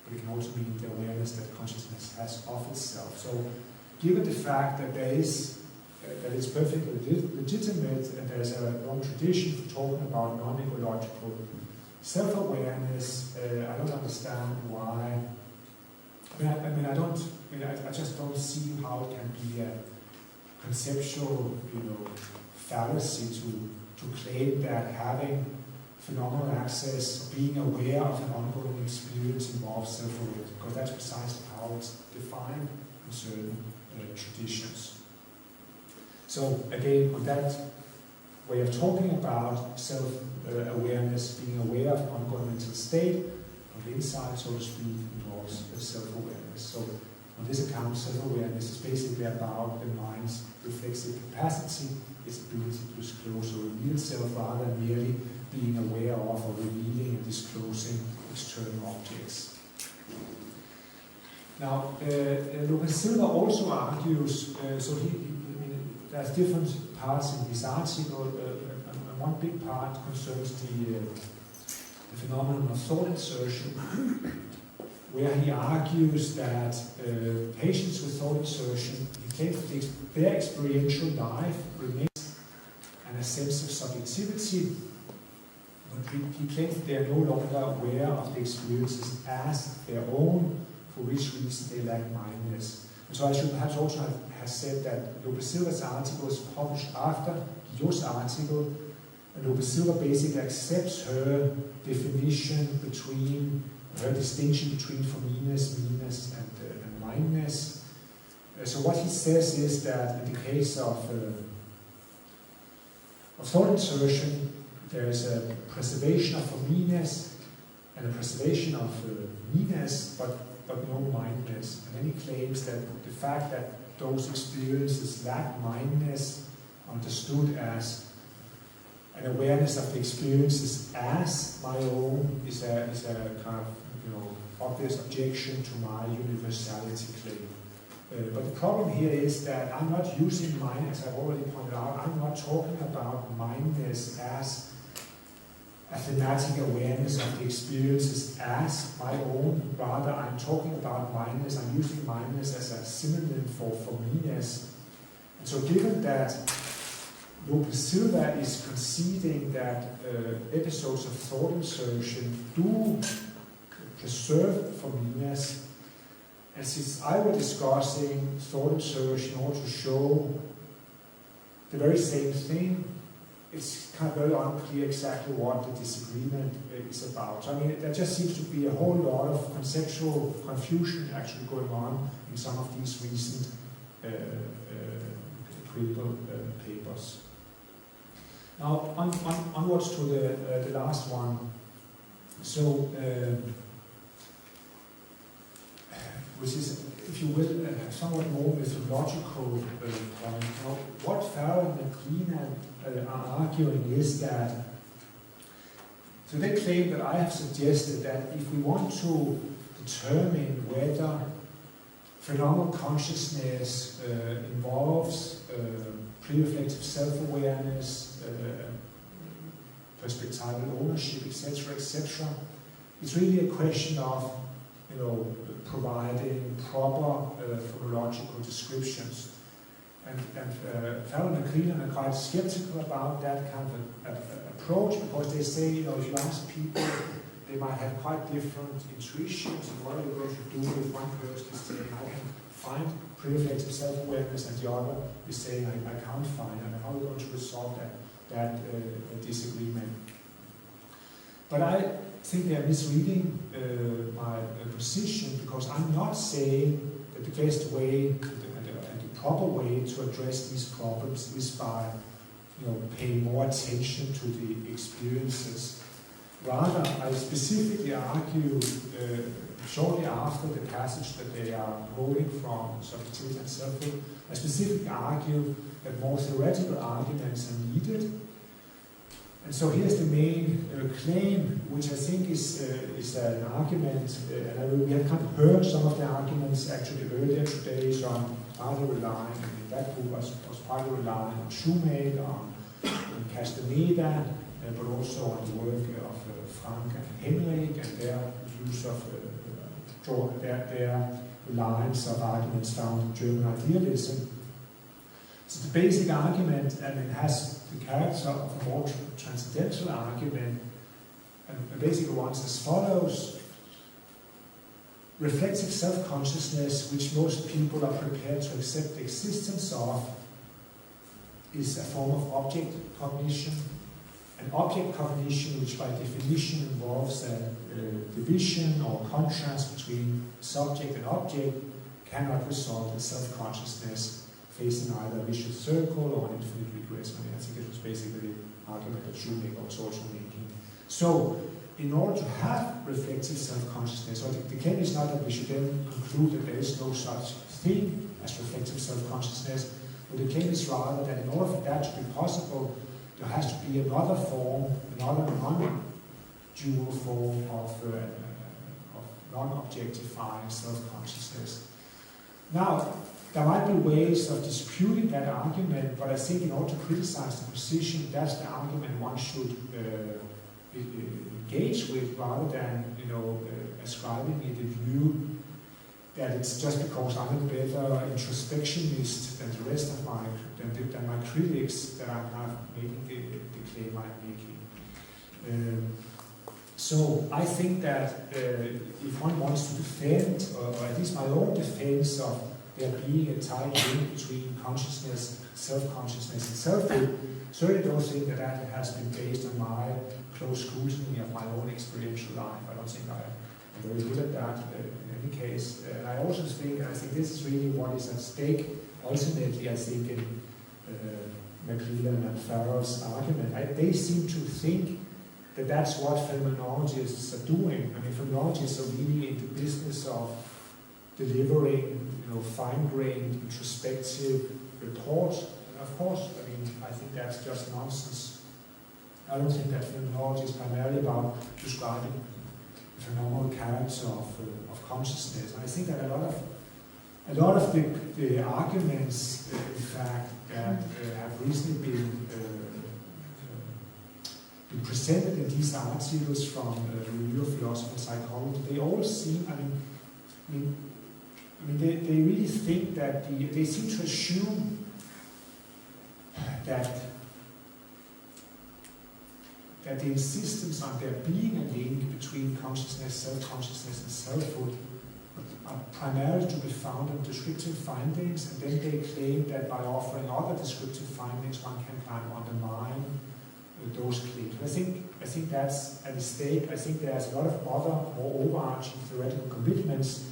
but it can also mean the awareness that consciousness has of itself. So, given the fact that there is that it's perfectly legitimate, and there's a long tradition for talking about non-ecological self-awareness. I don't understand why. I just don't see how it can be a conceptual, fallacy to claim that having phenomenal access, being aware of an ongoing experience involves self-awareness, because that's precisely how it's defined in certain traditions. So again, with that way of talking about self-awareness, being aware of an ongoing mental state, from the inside, so to speak, involves self-awareness. So on this account, self-awareness is basically about the mind's reflexive capacity, its ability to disclose or reveal self, rather than merely being aware of or revealing and disclosing external objects. Now, Lucas Silva also argues, there's different parts in his article. One big part concerns the phenomenon of thought insertion, where he argues that patients with thought insertion, he claims that their experiential life remains and a sense of subjectivity, but he claims that they are no longer aware of the experiences as their own, for which reason they lack mindedness. And so I should perhaps also have said that Lucas Silva's article was published after Guillau's article, and Lucas Silva basically accepts her definition her distinction between meanness, and mindedness. So what he says is that in the case of thought insertion, there is a preservation of meanness and a preservation of meanness, but no mindedness. And then he claims that the fact that those experiences lack mindedness, understood as an awareness of the experiences as my own, is a kind of obvious objection to my universality claim. But the problem here is that I'm not using mind, as I've already pointed out, I'm not talking about mindedness as a thematic awareness of the experiences as my own. Rather, I'm talking about mindedness, I'm using mindedness as a synonym for meanness. And so given that Lucas Silva is conceding that episodes of thought insertion do preserve meanness, and since I was discussing thought insertion in order to show the very same thing, it's kind of very unclear exactly what the disagreement is about. So there just seems to be a whole lot of conceptual confusion actually going on in some of these recent critical papers. Now, onwards to the last one. So, which is, if you will, somewhat more methodological point. Now, what Farrell and McLean are arguing is that, so they claim that I have suggested that if we want to determine whether phenomenal consciousness involves pre-reflective self-awareness, perspectival ownership, etc., it's really a question of, providing proper phonological descriptions. And Farrell and McLean are quite skeptical about that kind of approach, because they say, if you ask people, they might have quite different intuitions, and what are you going to do if one person is saying, I can find pre-reflective self-awareness, and the other is saying, I can't find, and how are we going to resolve that disagreement? But I think they are misreading my position, because I'm not saying that the best way and the proper way to address these problems is by paying more attention to the experiences. Rather, I specifically argue shortly after the passage that they are quoting from Subjectivity and Selfhood, I specifically argue that more theoretical arguments are needed. And so here's the main claim, which I think is an argument, and we have kind of heard some of the arguments actually earlier today, so I'm partly relying, in that book I was partly relying on Shoemaker, on Castaneda, but also on the work of Frank and Henrik, and their use of their reliance of arguments found in German idealism. So the basic argument, has the character of a more transcendental argument, and basically runs as follows. Reflective self-consciousness, which most people are prepared to accept the existence of, is a form of object cognition. An object cognition which by definition involves a division or contrast between subject and object cannot result in self-consciousness facing either a vicious circle or an infinite regress. I think it was basically the argument that Shoemaker was also making. So, in order to have reflective self-consciousness, or the claim is not that we should then conclude that there is no such thing as reflective self-consciousness, but the claim is rather that in order for that to be possible, there has to be another form, another non-dual form of non-objectifying self-consciousness. Now, there might be ways of disputing that argument, but I think in order to criticize the position, that's the argument one should engage with, rather than ascribing it a view that it's just because I'm a better introspectionist than the rest of my critics that I'm not making the claim I'm making. So I think that if one wants to defend, or at least my own defense of there being a tight link between consciousness, self-consciousness, and selfhood, certainly don't think that that has been based on my close scrutiny of my own experiential life. I don't think I'm very good at that in any case. And I also think this is really what is at stake ultimately, I think, in McLeland and Farrell's argument. They seem to think that that's what phenomenologists are doing. Phenomenologists are really in the business of delivering, fine-grained, introspective reports. And of course, I think that's just nonsense. I don't think that phenomenology is primarily about describing the phenomenal character of consciousness. And I think that a lot of the arguments, in fact, that have recently been presented in these articles from the Review of Philosophy and Psychology, they all seem, they really think that they seem to assume that the insistence on there being a link between consciousness, self-consciousness, and selfhood are primarily to be found in descriptive findings, and then they claim that by offering other descriptive findings, one can kind of undermine those claims. I think that's a mistake. I think there's a lot of other more overarching theoretical commitments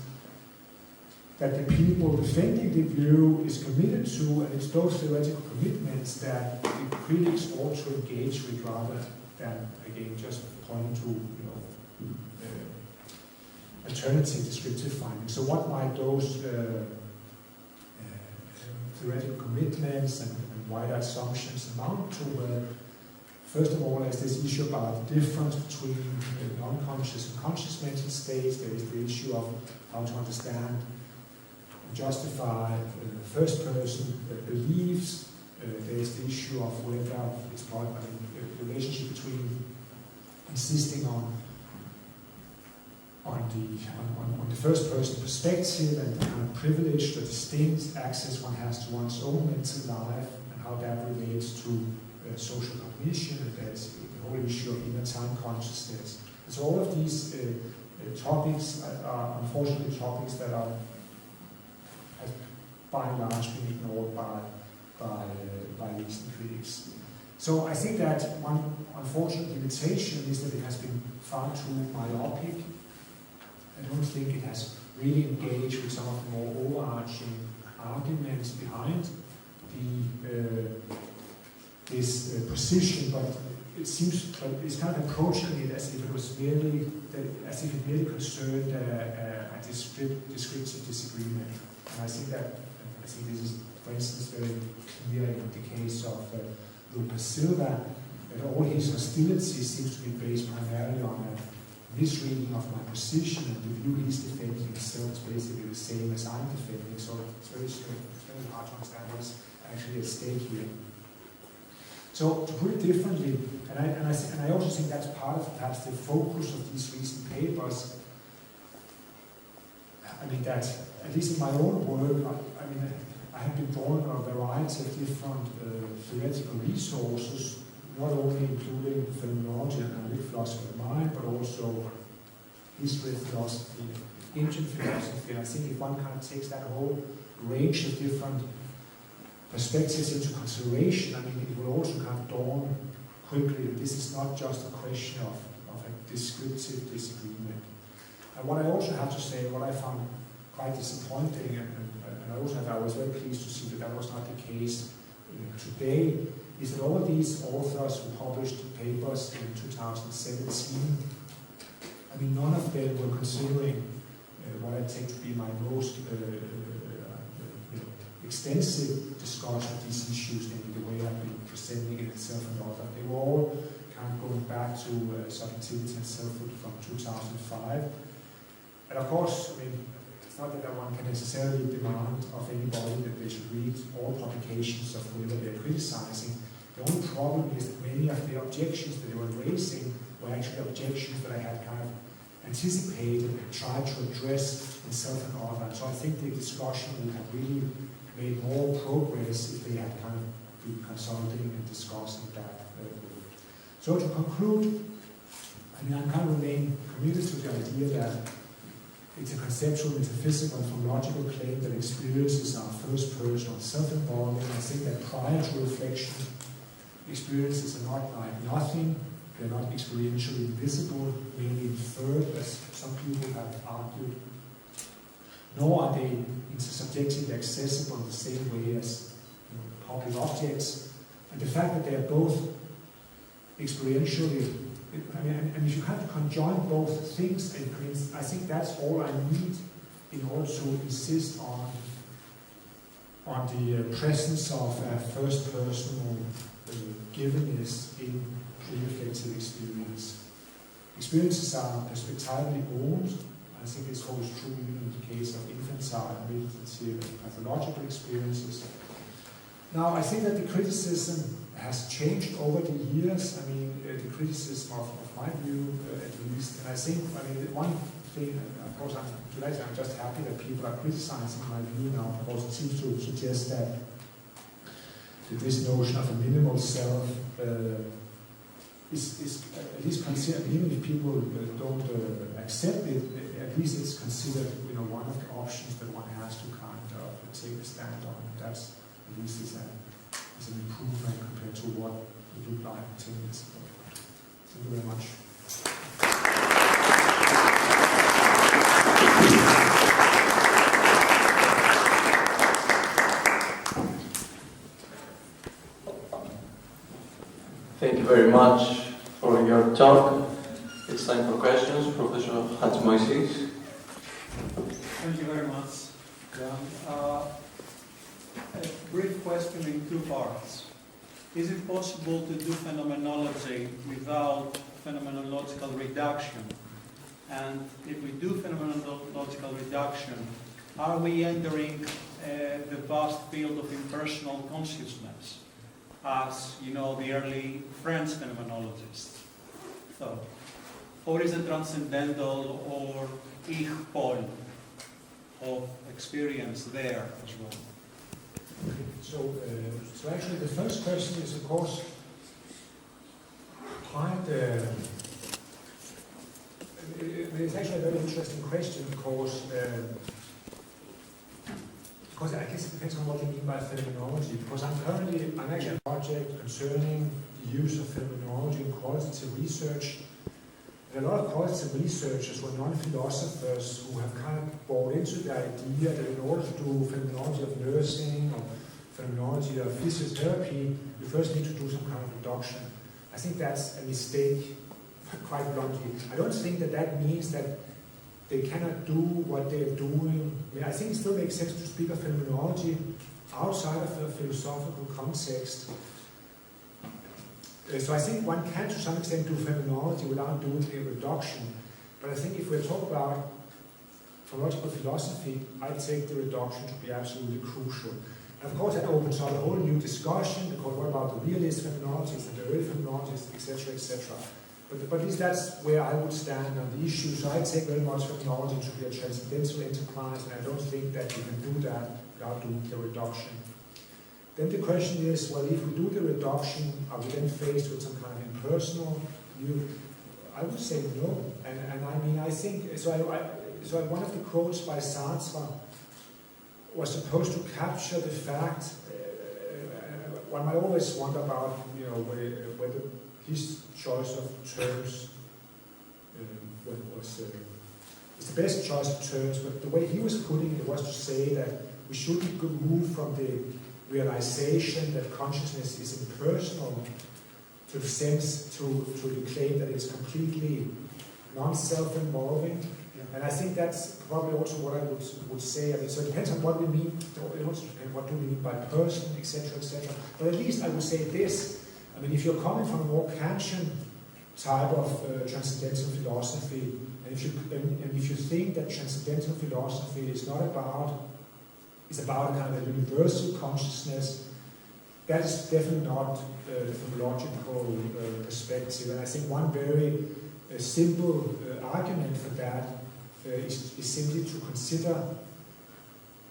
that the people defending the view is committed to, and it's those theoretical commitments that the critics ought to engage with rather than, again, just pointing to alternative descriptive findings. So what might those theoretical commitments and wider assumptions amount to? Well, first of all, there's this issue about the difference between unconscious and conscious mental states. There is the issue of how to understand and justify the first person that believes. There is the issue of whether it's part of the relationship between insisting on the first person perspective and the kind of privileged or distinct access one has to one's own mental life, and how that relates to social cognition, and there's the whole issue of inner time consciousness. And so all of these topics are unfortunately topics that have by and large been ignored by recent critics. So I think that one unfortunate limitation is that it has been far too myopic. I don't think it has really engaged with some of the more overarching arguments behind this position, but it's kind of approaching it as if it was merely concerned a descriptive disagreement. And I think this is, for instance, very clear in the case of Lucas Silva, that all his hostility seems to be based primarily on a misreading of my position, and the view he's defending himself is basically the same as I'm defending. So it's very strange. It's very hard to understand what's actually at stake here. So to put it differently, and I also think that's part of perhaps the focus of these recent papers. That at least in my own work, I have been drawing on a variety of different theoretical resources, not only including phenomenology and analytic philosophy of mind, but also history of philosophy, ancient philosophy. And I think if one kind of takes that whole range of different perspectives into consideration, I mean, it will also kind of dawn quickly that this is not just a question of a descriptive disagreement. And what I also have to say, what I found quite disappointing, and I was very pleased to see that was not the case today, is that all of these authors who published papers in 2017, I mean, none of them were considering what I take to be my most extensive discussion of these issues in the way I've been presenting it itself and other. They were all kind of going back to subjectivity and selfhood from 2005. And of course, I mean, it's not that one can necessarily demand of anybody that they should read all publications of whoever they're criticizing. The only problem is that many of the objections that they were raising were actually objections that I had kind of anticipated and tried to address in Self and Other. So I think the discussion would have really made more progress if they had kind of been consulting and discussing that. So to conclude, I mean, I kind of remain committed to the idea that it's a conceptual, metaphysical, and philological claim that experiences are first person, self-involving. I think that prior to reflection, experiences are not like nothing, they're not experientially visible, mainly inferred, as some people have argued, nor are they intersubjectively accessible in the same way as public objects. And the fact that they are both experientially, I mean, and if you have to conjoin both things, I think that's all I need in order to insist on the presence of a first-personal givenness in pre-reflective experience. Experiences are perspectively owned. I think this holds true even in the case of infantile, meditative, and pathological experiences. Now, I think that the criticism has changed over the years. I mean, the criticism of my view, at least. And I think, I mean, one thing, of course, I'm just happy that people are criticizing my view now, because it seems to suggest that this notion of a minimal self is at least considered, even if people don't accept it, at least it's considered, one of the options that one has to kind of take a stand on. That's at least is an improvement compared to what it looked like 10 years ago. Thank you very much. Thank you very much for your talk. It's time for questions. Professor Hatzmoisis. Thank you very much, Jan. A brief question in two parts. Is it possible to do phenomenology without phenomenological reduction? And if we do phenomenological reduction, are we entering the vast field of impersonal consciousness, as the early French phenomenologists thought? Or is it transcendental or Ecole of experience there as well? Okay. So actually the first question is, of course, quite it's actually a very interesting question, because I guess it depends on what you mean by phenomenology, because I'm actually a project concerning the use of phenomenology in qualitative research. There are a lot of qualitative researchers who are non-philosophers who have kind of bought into the idea that in order to do phenomenology of nursing or phenomenology of physiotherapy, you first need to do some kind of reduction. I think that's a mistake, quite bluntly. I don't think that means that they cannot do what they're doing. I think it still makes sense to speak of phenomenology outside of a philosophical context. So I think one can, to some extent, do phenomenology without doing a reduction. But I think if we talk about philological philosophy, I take the reduction to be absolutely crucial. And of course, that opens up a whole new discussion, because what about the realist phenomenologists and the early phenomenologists, etc., etc. But at least that's where I would stand on the issue. So I take very much phenomenology to be a transcendental enterprise, and I don't think that you can do that without doing the reduction. Then the question is, well, if we do the reduction, are we then faced with some kind of impersonal view? I would say no. And I mean, I think, so one of the quotes by Sartre was supposed to capture the fact, one might always wonder about, you know, whether his choice of terms is the best choice of terms, but the way he was putting it was to say that we shouldn't move from the realization that consciousness is impersonal to the sense, to the claim that it's completely non-self-involving. And I think that's probably also what I would say. I mean, so it depends on what we mean, it also depends what do we mean by person, etc., etc. But at least I would say this. I mean, if you're coming from a more Kantian type of transcendental philosophy, and if you think that transcendental philosophy is not about, it's about a kind of a universal consciousness, that is definitely not the philological perspective. And I think one very simple argument for that is simply to consider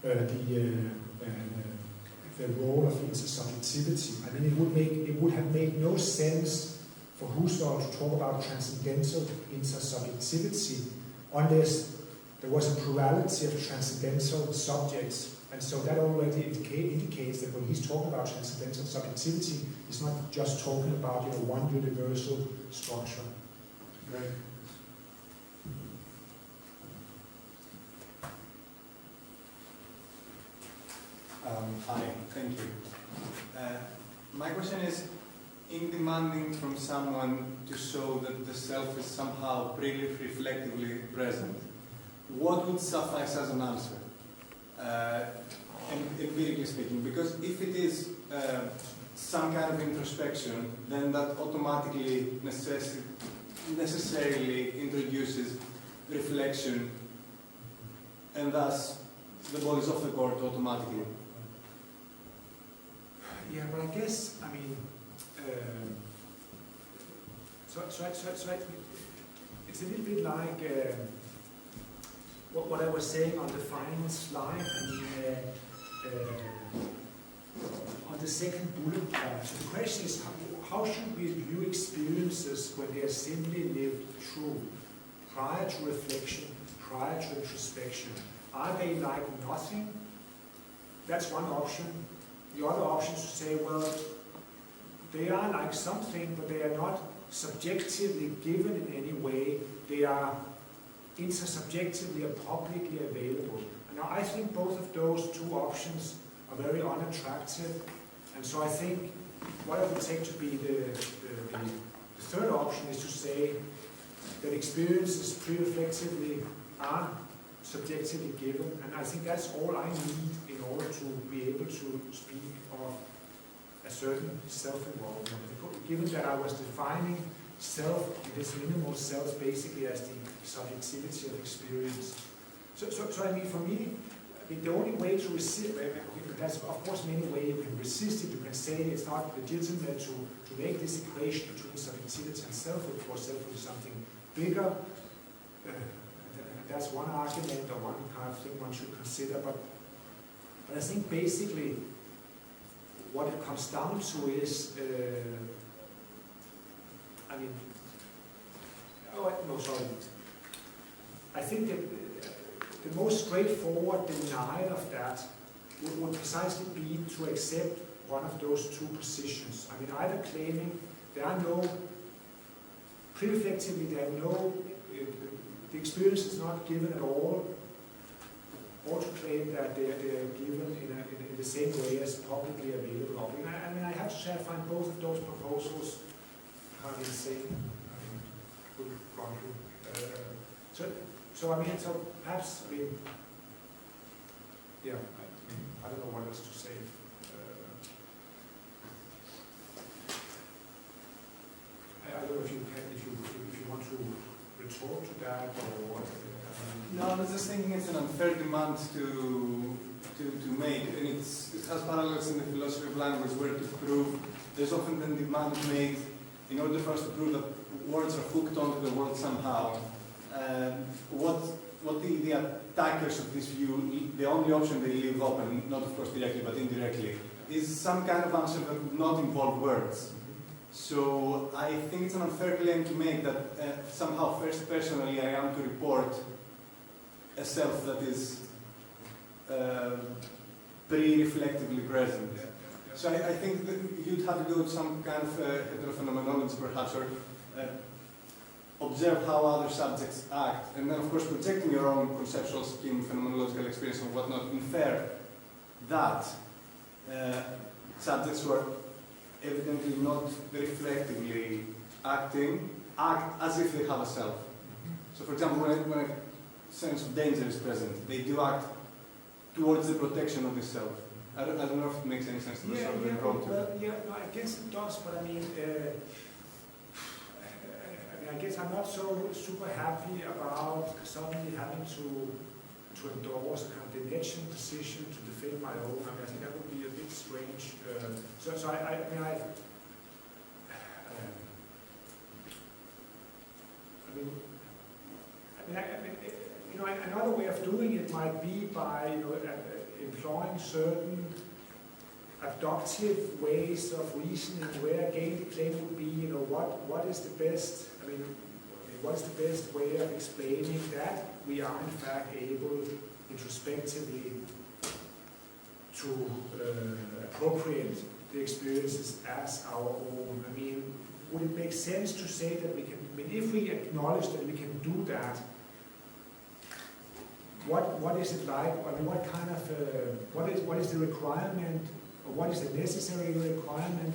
the role of intersubjectivity. I mean, it would have made no sense for Husserl to talk about transcendental intersubjectivity unless there was a plurality of transcendental subjects. And so that already indicates that when he's talking about transcendental subjectivity, he's not just talking about, you know, one universal structure. Right. Hi, thank you. My question is, in demanding from someone to show that the self is somehow reflectively present, what would suffice as an answer? Empirically speaking, because if it is some kind of introspection, then that automatically necessarily introduces reflection, and thus the ball is off the court automatically. Yeah, but I guess, I mean, it's a little bit like what I was saying on the final slide. I mean, on the second bullet point. So the question is, how should we view experiences when they are simply lived through, prior to reflection, prior to introspection? Are they like nothing? That's one option. The other option is to say, well, they are like something, but they are not subjectively given in any way. They are intersubjectively or publicly available. And now I think both of those two options are very unattractive. And so I think what I would take to be the third option is to say that experiences pre-reflectively are subjectively given, and I think that's all I need in order to be able to speak of a certain self-involvement. Given that I was defining self, this minimal self, basically as the subjectivity of experience. So I mean, for me, I mean, the only way to resist, there's of course many ways you can resist it. You can say it's not legitimate to make this equation between subjectivity and selfhood, for selfhood is something bigger. That's one argument or one kind of thing one should consider, but I think basically what it comes down to is, I think that the most straightforward denial of that would precisely be to accept one of those two positions. I mean, either claiming there are no, pre-reflectively there are no, the experience is not given at all, or to claim that they are given in the same way as publicly available. I mean, I have to say I find both of those proposals kind of insane. So perhaps, yeah, I don't know what else to say. I don't know if you want to retort to that or what. No, I was just thinking it's an unfair demand to make, and it has parallels in the philosophy of language, where to prove there's often the demand made in order for us to prove that words are hooked onto the world somehow. What the attackers of this view, the only option they leave open, not of course directly but indirectly, is some kind of answer that would not involve words. So I think it's an unfair claim to make that somehow first personally I am to report a self that is pre-reflectively present. So I think that you'd have to go to some kind of heterophenomenology perhaps, or observe how other subjects act, and then of course projecting your own conceptual scheme, phenomenological experience and whatnot, infer that subjects who are evidently not reflectively acting, act as if they have a self. So for example, when a sense of danger is present, they do act towards the protection of the self. I don't know if it makes any sense to the sort of approach. No, I guess it does, but I mean, I guess I'm not so super happy about suddenly having to endorse a kind of Denetian position to defend my own. I mean, I think that would be a bit strange. Another way of doing it might be by employing certain abductive ways of reasoning, where again the claim would be, what is the best? What is the best way of explaining that we are in fact able introspectively to appropriate the experiences as our own? I mean, would it make sense to say that we can? I mean, if we acknowledge that we can do that, what is it like? I mean, what kind of what is the requirement, or what is the necessary requirement?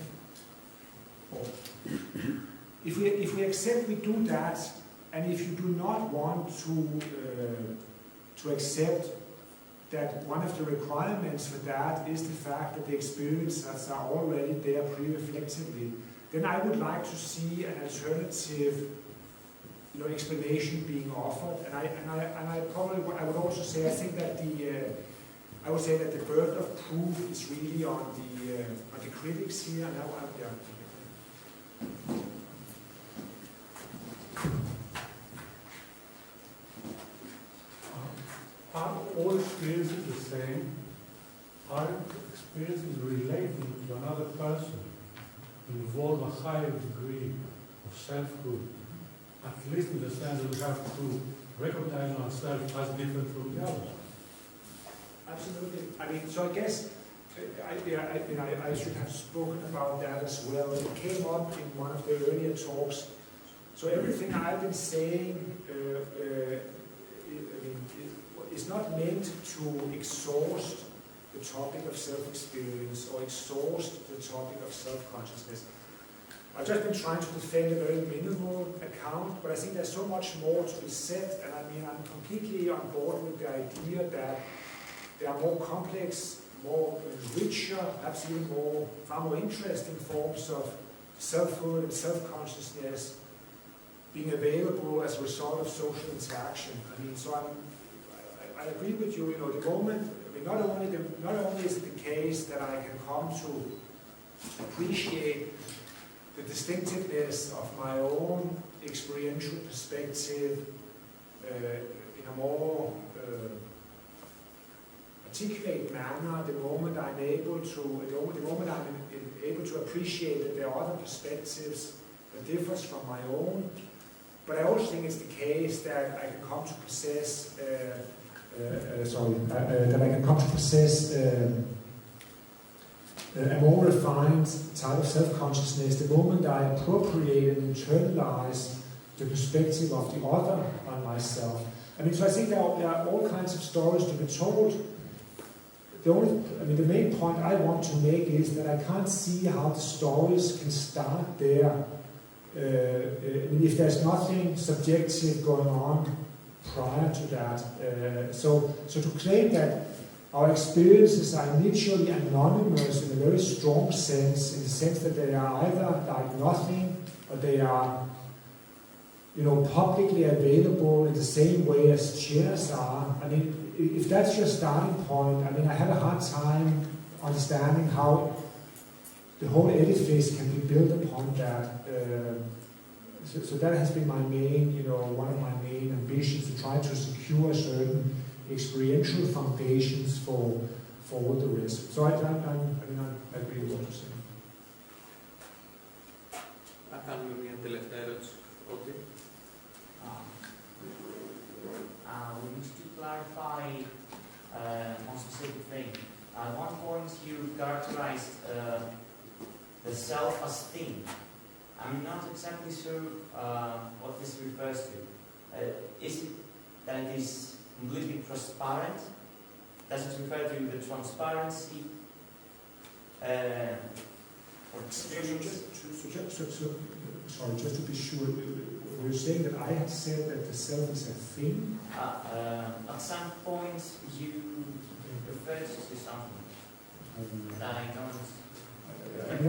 If we accept we do that, and if you do not want to accept that one of the requirements for that is the fact that the experiences are already there pre-reflectively, then I would like to see an alternative explanation being offered. And I would also say, I think that I would say that the burden of proof is really on the critics here. And Are all experiences the same? Are experiences relating to another person involve a higher degree of selfhood? At least in the sense that we have to recognize ourselves as different from the others. Absolutely. I mean, so I guess I should have spoken about that as well. It came up in one of the earlier talks. So everything I've been saying is not meant to exhaust the topic of self-experience or exhaust the topic of self-consciousness. I've just been trying to defend a very minimal account, but I think there's so much more to be said, and I mean, I'm completely on board with the idea that there are more complex, more richer, perhaps even far more interesting forms of selfhood and self-consciousness being available as a result of social interaction. I mean, so I agree with you. The moment, I mean, not only is it the case that I can come to appreciate the distinctiveness of my own experiential perspective in a more articulate manner, the moment I'm able to appreciate that there are other perspectives that differs from my own. But I also think it's the case that I can come to possess a more refined type of self-consciousness the moment I appropriate and internalize the perspective of the other on myself. I mean, so I think there are all kinds of stories to be told. The main point I want to make is that I can't see how the stories can start there. If there's nothing subjective going on prior to that. So to claim that our experiences are initially anonymous in a very strong sense, in the sense that they are either like nothing or they are publicly available in the same way as chairs are. I mean, if that's your starting point, I mean, I have a hard time understanding how the whole edifice can be built upon that. So that has been my main, one of my main ambitions, to try to secure a certain experiential foundations for all the rest. So I agree with what you're saying. Θα κάνουμε μια τελευταία ερώτηση. Okay. We need to clarify one specific thing. At one point you characterized the self as thin. I'm not exactly sure what this refers to. Is it that it is completely transparent? Does it refer to the transparency? Sorry, just to be sure, were you saying that I had said that the self is a thing? At some point you referred to something that I don't...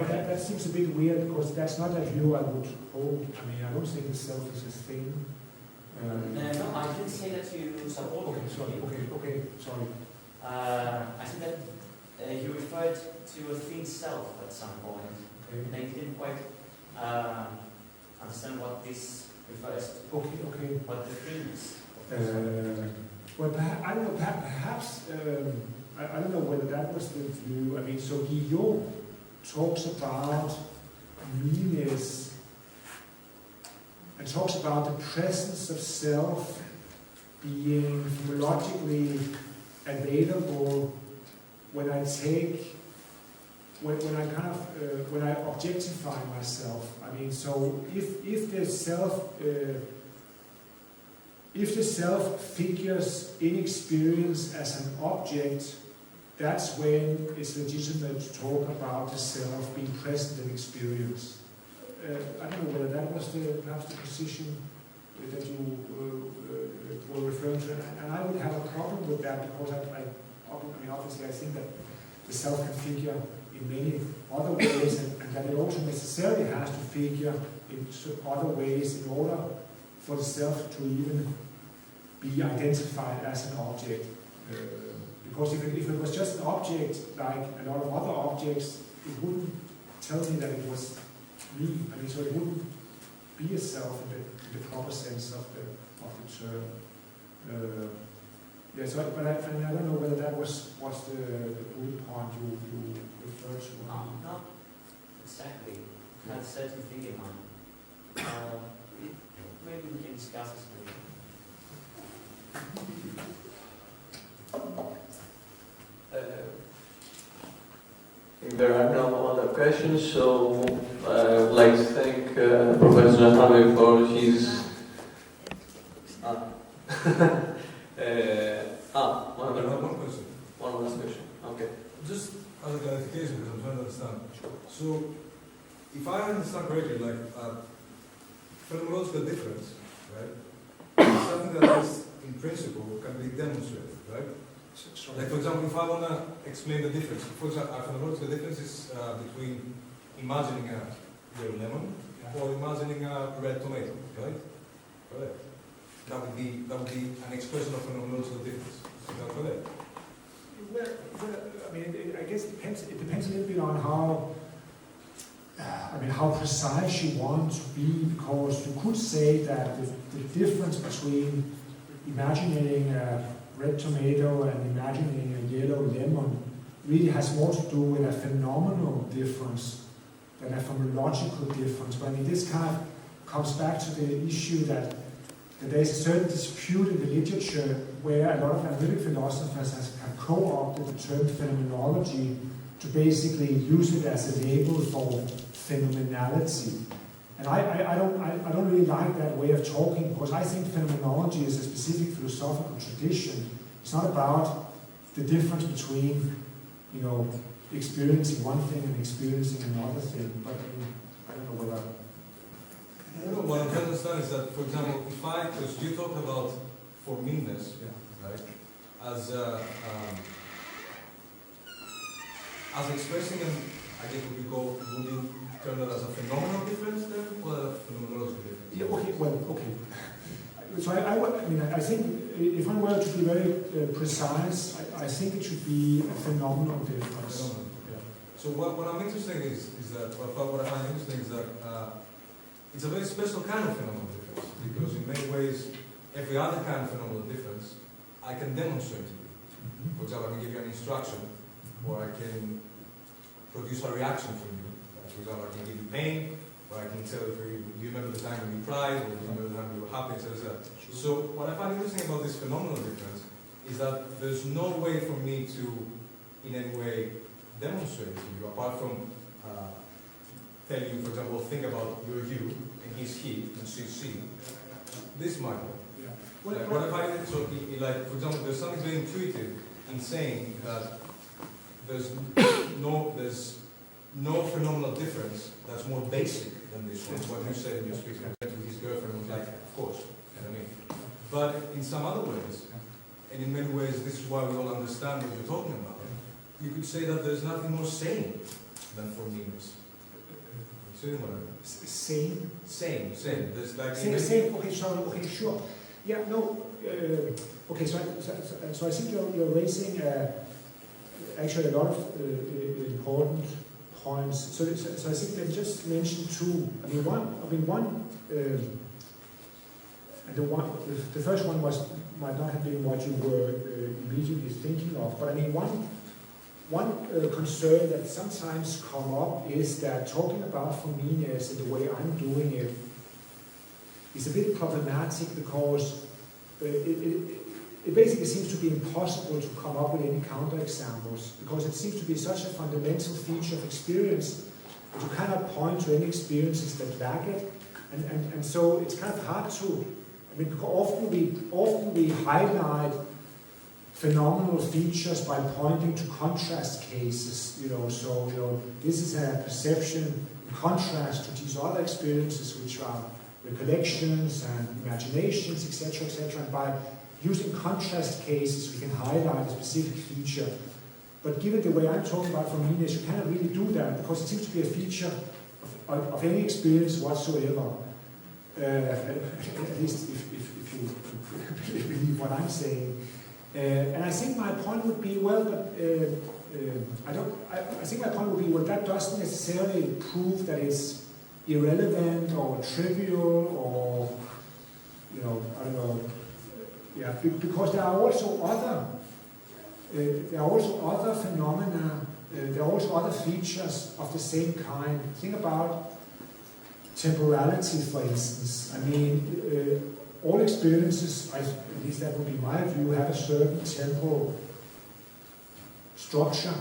That seems a bit weird because that's not a view I would hold. I mean, I don't think the self is a thing. No, I didn't say that you support. Okay, sorry. I think that you referred to a thin self at some point. Okay. And I didn't quite understand what this refers to. Okay. What the thinness. Well, I don't know. Perhaps I don't know whether that was the view. I mean, so Guillaume talks about meanness and talks about the presence of self being phenomenologically available when I objectify myself. I mean, so if the self figures in experience as an object, that's when it's legitimate to talk about the self being present in experience. I don't know whether that was perhaps the position that you were referring to, and I would have a problem with that because obviously I think that the self can figure in many other ways, and that it also necessarily has to figure in other ways in order for the self to even be identified as an object. Because if it was just an object like a lot of other objects, it wouldn't tell me that it was me. I mean, so it wouldn't be a self in the proper sense of the term. But I don't know whether that was the bullet point you referred to. Not exactly. I had a certain thing in mind. Maybe we can discuss this later. If there are no other questions, so I would like to thank Professor Zahavi for his... One question. One last question. Okay. Just as a clarification, because I'm trying to understand. So, if I understand correctly, like phenomenological difference, right? Is something that is, in principle, can be demonstrated, right? Like, for example, if I want to explain the difference, for example, our phenomenological difference is between imagining a yellow lemon or imagining a red tomato, right? Correct. That would be an expression of phenomenological difference. Is that correct? Well, I mean, I guess it depends a little bit on how precise you want to be, because you could say that the difference between imagining a red tomato and imagining a yellow lemon really has more to do with a phenomenal difference than a phenomenological difference. But I mean, this kind of comes back to the issue that there's a certain dispute in the literature where a lot of analytic philosophers have co-opted the term phenomenology to basically use it as a label for phenomenality. And I don't really like that way of talking, because I think phenomenology is a specific philosophical tradition. It's not about the difference between, experiencing one thing and experiencing another thing. But I don't know whether... What I'm trying to understand is that, for example, because you talk about for meanness, right, as expressing an, I guess would you term that as a phenomenal difference then, or a phenomenological difference? Yeah, okay. So I think if I were to be very precise, I think it should be a phenomenal difference. So what I'm interested in is that, what I find interesting is that it's a very special kind of phenomenal difference, because in many ways, every other kind of phenomenal difference I can demonstrate to you. For example, I can give you an instruction, or I can produce a reaction from you. For example, I can give you pain, or I can tell you, do you remember the time when you cried, or do you remember the time when you were happy, etc. So what I find interesting about this phenomenal difference is that there's no way for me to, in any way, demonstrate to you, apart from tell you, for example, think about you're you, and he's he, and she's she. This is my point. What I find it, so, like, for example, there's something very intuitive in saying that there's no phenomenal difference that's more basic than this one. What you said in your speech to his girlfriend was like, of course, you know what I mean? But in some other ways, and in many ways this is why we all understand what you're talking about, you could say that there's nothing more sane than formeanness. You see what I mean? Same? Same. There's like Same. Okay, sorry. Okay, sure. Yeah, no. Okay, so I think you're raising actually a lot of important points. So I think they just mentioned two. The first one might not have been what you were immediately thinking of, but I mean one concern that sometimes come up is that talking about formeanness in the way I'm doing it is a bit problematic because it basically seems to be impossible to come up with any counterexamples because it seems to be such a fundamental feature of experience that you cannot point to any experiences that lack it, and so it's kind of hard to. I mean, often we highlight phenomenal features by pointing to contrast cases. So this is a perception in contrast to these other experiences, which are recollections and imaginations, etc., etc. And by using contrast cases, we can highlight a specific feature. But given the way I'm talking about formeanness, you cannot really do that because it seems to be a feature of any experience whatsoever. At least if you believe what I'm saying. And I think my point would be, I think my point would be, that doesn't necessarily prove that it's irrelevant or trivial or, I don't know, because there are also other phenomena, there are also other features of the same kind. Think about temporality, for instance. I mean, all experiences, at least that would be my view, have a certain temporal structure.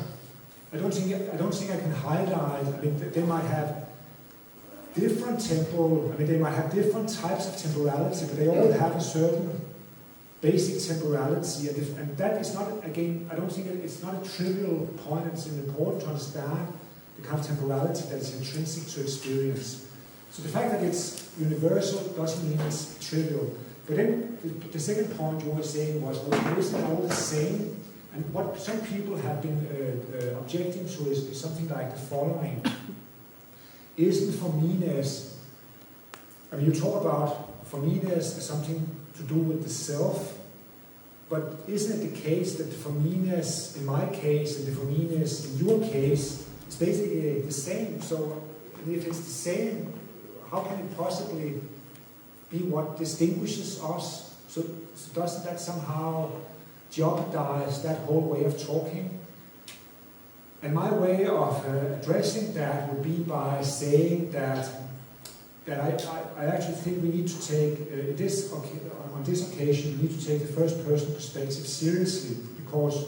I don't think I can highlight. I mean, they might have different they might have different types of temporality, but they all have a certain basic temporality, and that is not, again, I don't think it's not a trivial point. It's important to understand the kind of temporality that is intrinsic to experience. So the fact that it's universal doesn't mean it's trivial. But then the second point you were saying was, isn't all the same? And what some people have been objecting to is something like the following. Isn't formeanness, I mean, you talk about formeanness as something to do with the self, but isn't it the case that the formeanness in my case and the formeanness in your case is basically the same? So if it's the same, how can it possibly be what distinguishes us? So doesn't that somehow jeopardize that whole way of talking? And my way of addressing that would be by saying that I actually think we need to take on this occasion we need to take the first person perspective seriously, because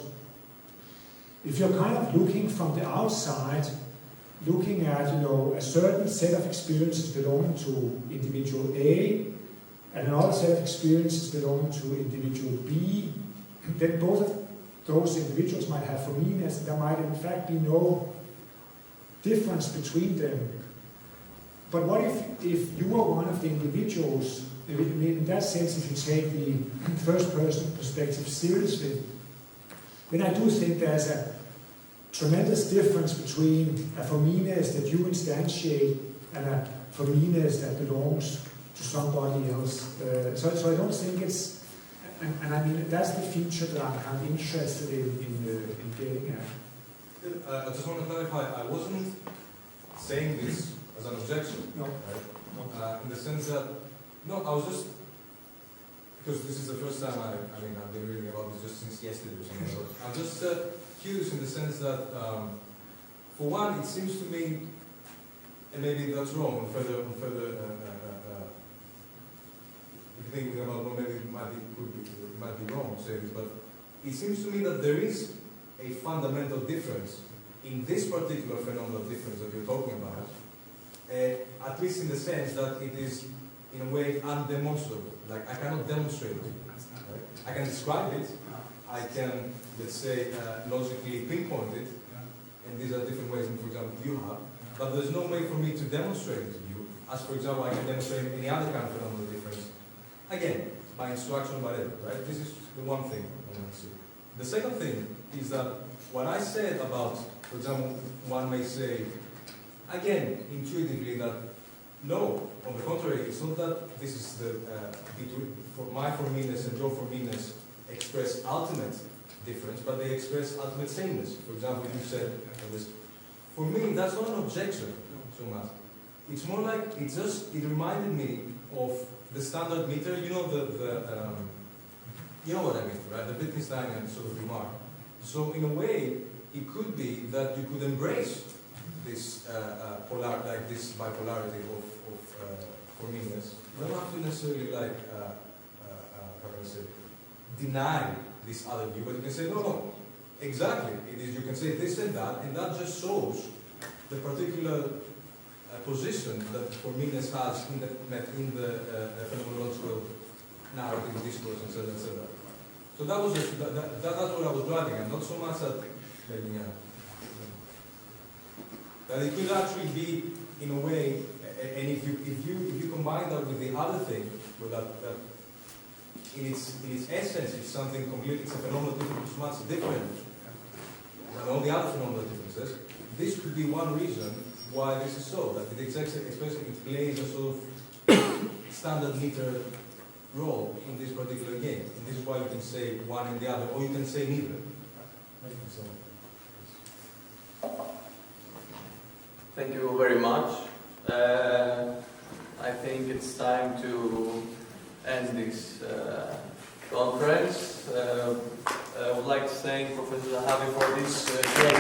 if you're kind of looking from the outside, looking at a certain set of experiences belonging to individual A and another set of experiences belonging to individual B, then both of those individuals might have formeanness, and there might in fact be no difference between them. But what if you are one of the individuals? In that sense, if you take the first person perspective seriously, then I do think there's a tremendous difference between a formeanness that you instantiate and a formeanness that belongs to somebody else. So I don't think it's, and I mean that's the feature that I'm kind of interested in getting at. I just want to clarify. I wasn't saying this as an objection. No. Right? No. In the sense that I was just because this is the first time I've been reading about this just since yesterday or something. So I'm just curious in the sense that, for one, it seems to me, and maybe that's wrong, on further if you think about, well, maybe it might be wrong to say this, but it seems to me that there is a fundamental difference in this particular phenomenal difference that you're talking about, at least in the sense that it is, in a way, undemonstrable. Like, I cannot demonstrate it. Right? I can describe it, I can, let's say, logically pinpoint it, and these are different ways, for example, you have, but there's no way for me to demonstrate it to you, as, for example, I can demonstrate any other kind of phenomenal difference, again, by instruction or whatever, right? This is the one thing I want to see. The second thing is that what I said about, for example, one may say, again, intuitively, that no, on the contrary, it's not that this is the, my for-me-ness and your for-me-ness express ultimate difference, but they express ultimate sameness. For example, you said, for me, that's not an objection so much. It's more like, it reminded me of the standard meter, you know, you know what I mean, right? The Wittgensteinian sort of remark. So in a way, it could be that you could embrace this this bipolarity of for-me-ness. You don't have to necessarily how can I say, deny this other view, but you can say, no, exactly. It is, you can say this and that just shows the particular position that for-me-ness has in the phenomenological narrative discourse, etc. So that was that's what I was driving at, not so much at that it could actually be, in a way, and if you combine that with the other thing, with that in its essence it's something completely, it's a phenomenal difference, it's much different than all the other phenomenal differences. This could be one reason why this is so, that it especially it plays a sort of standard meter role in this particular game. And this is why you can say one and the other, or you can say neither. Thank you very much. I think it's time to end this conference. I would like to thank Professor Zahavi for this great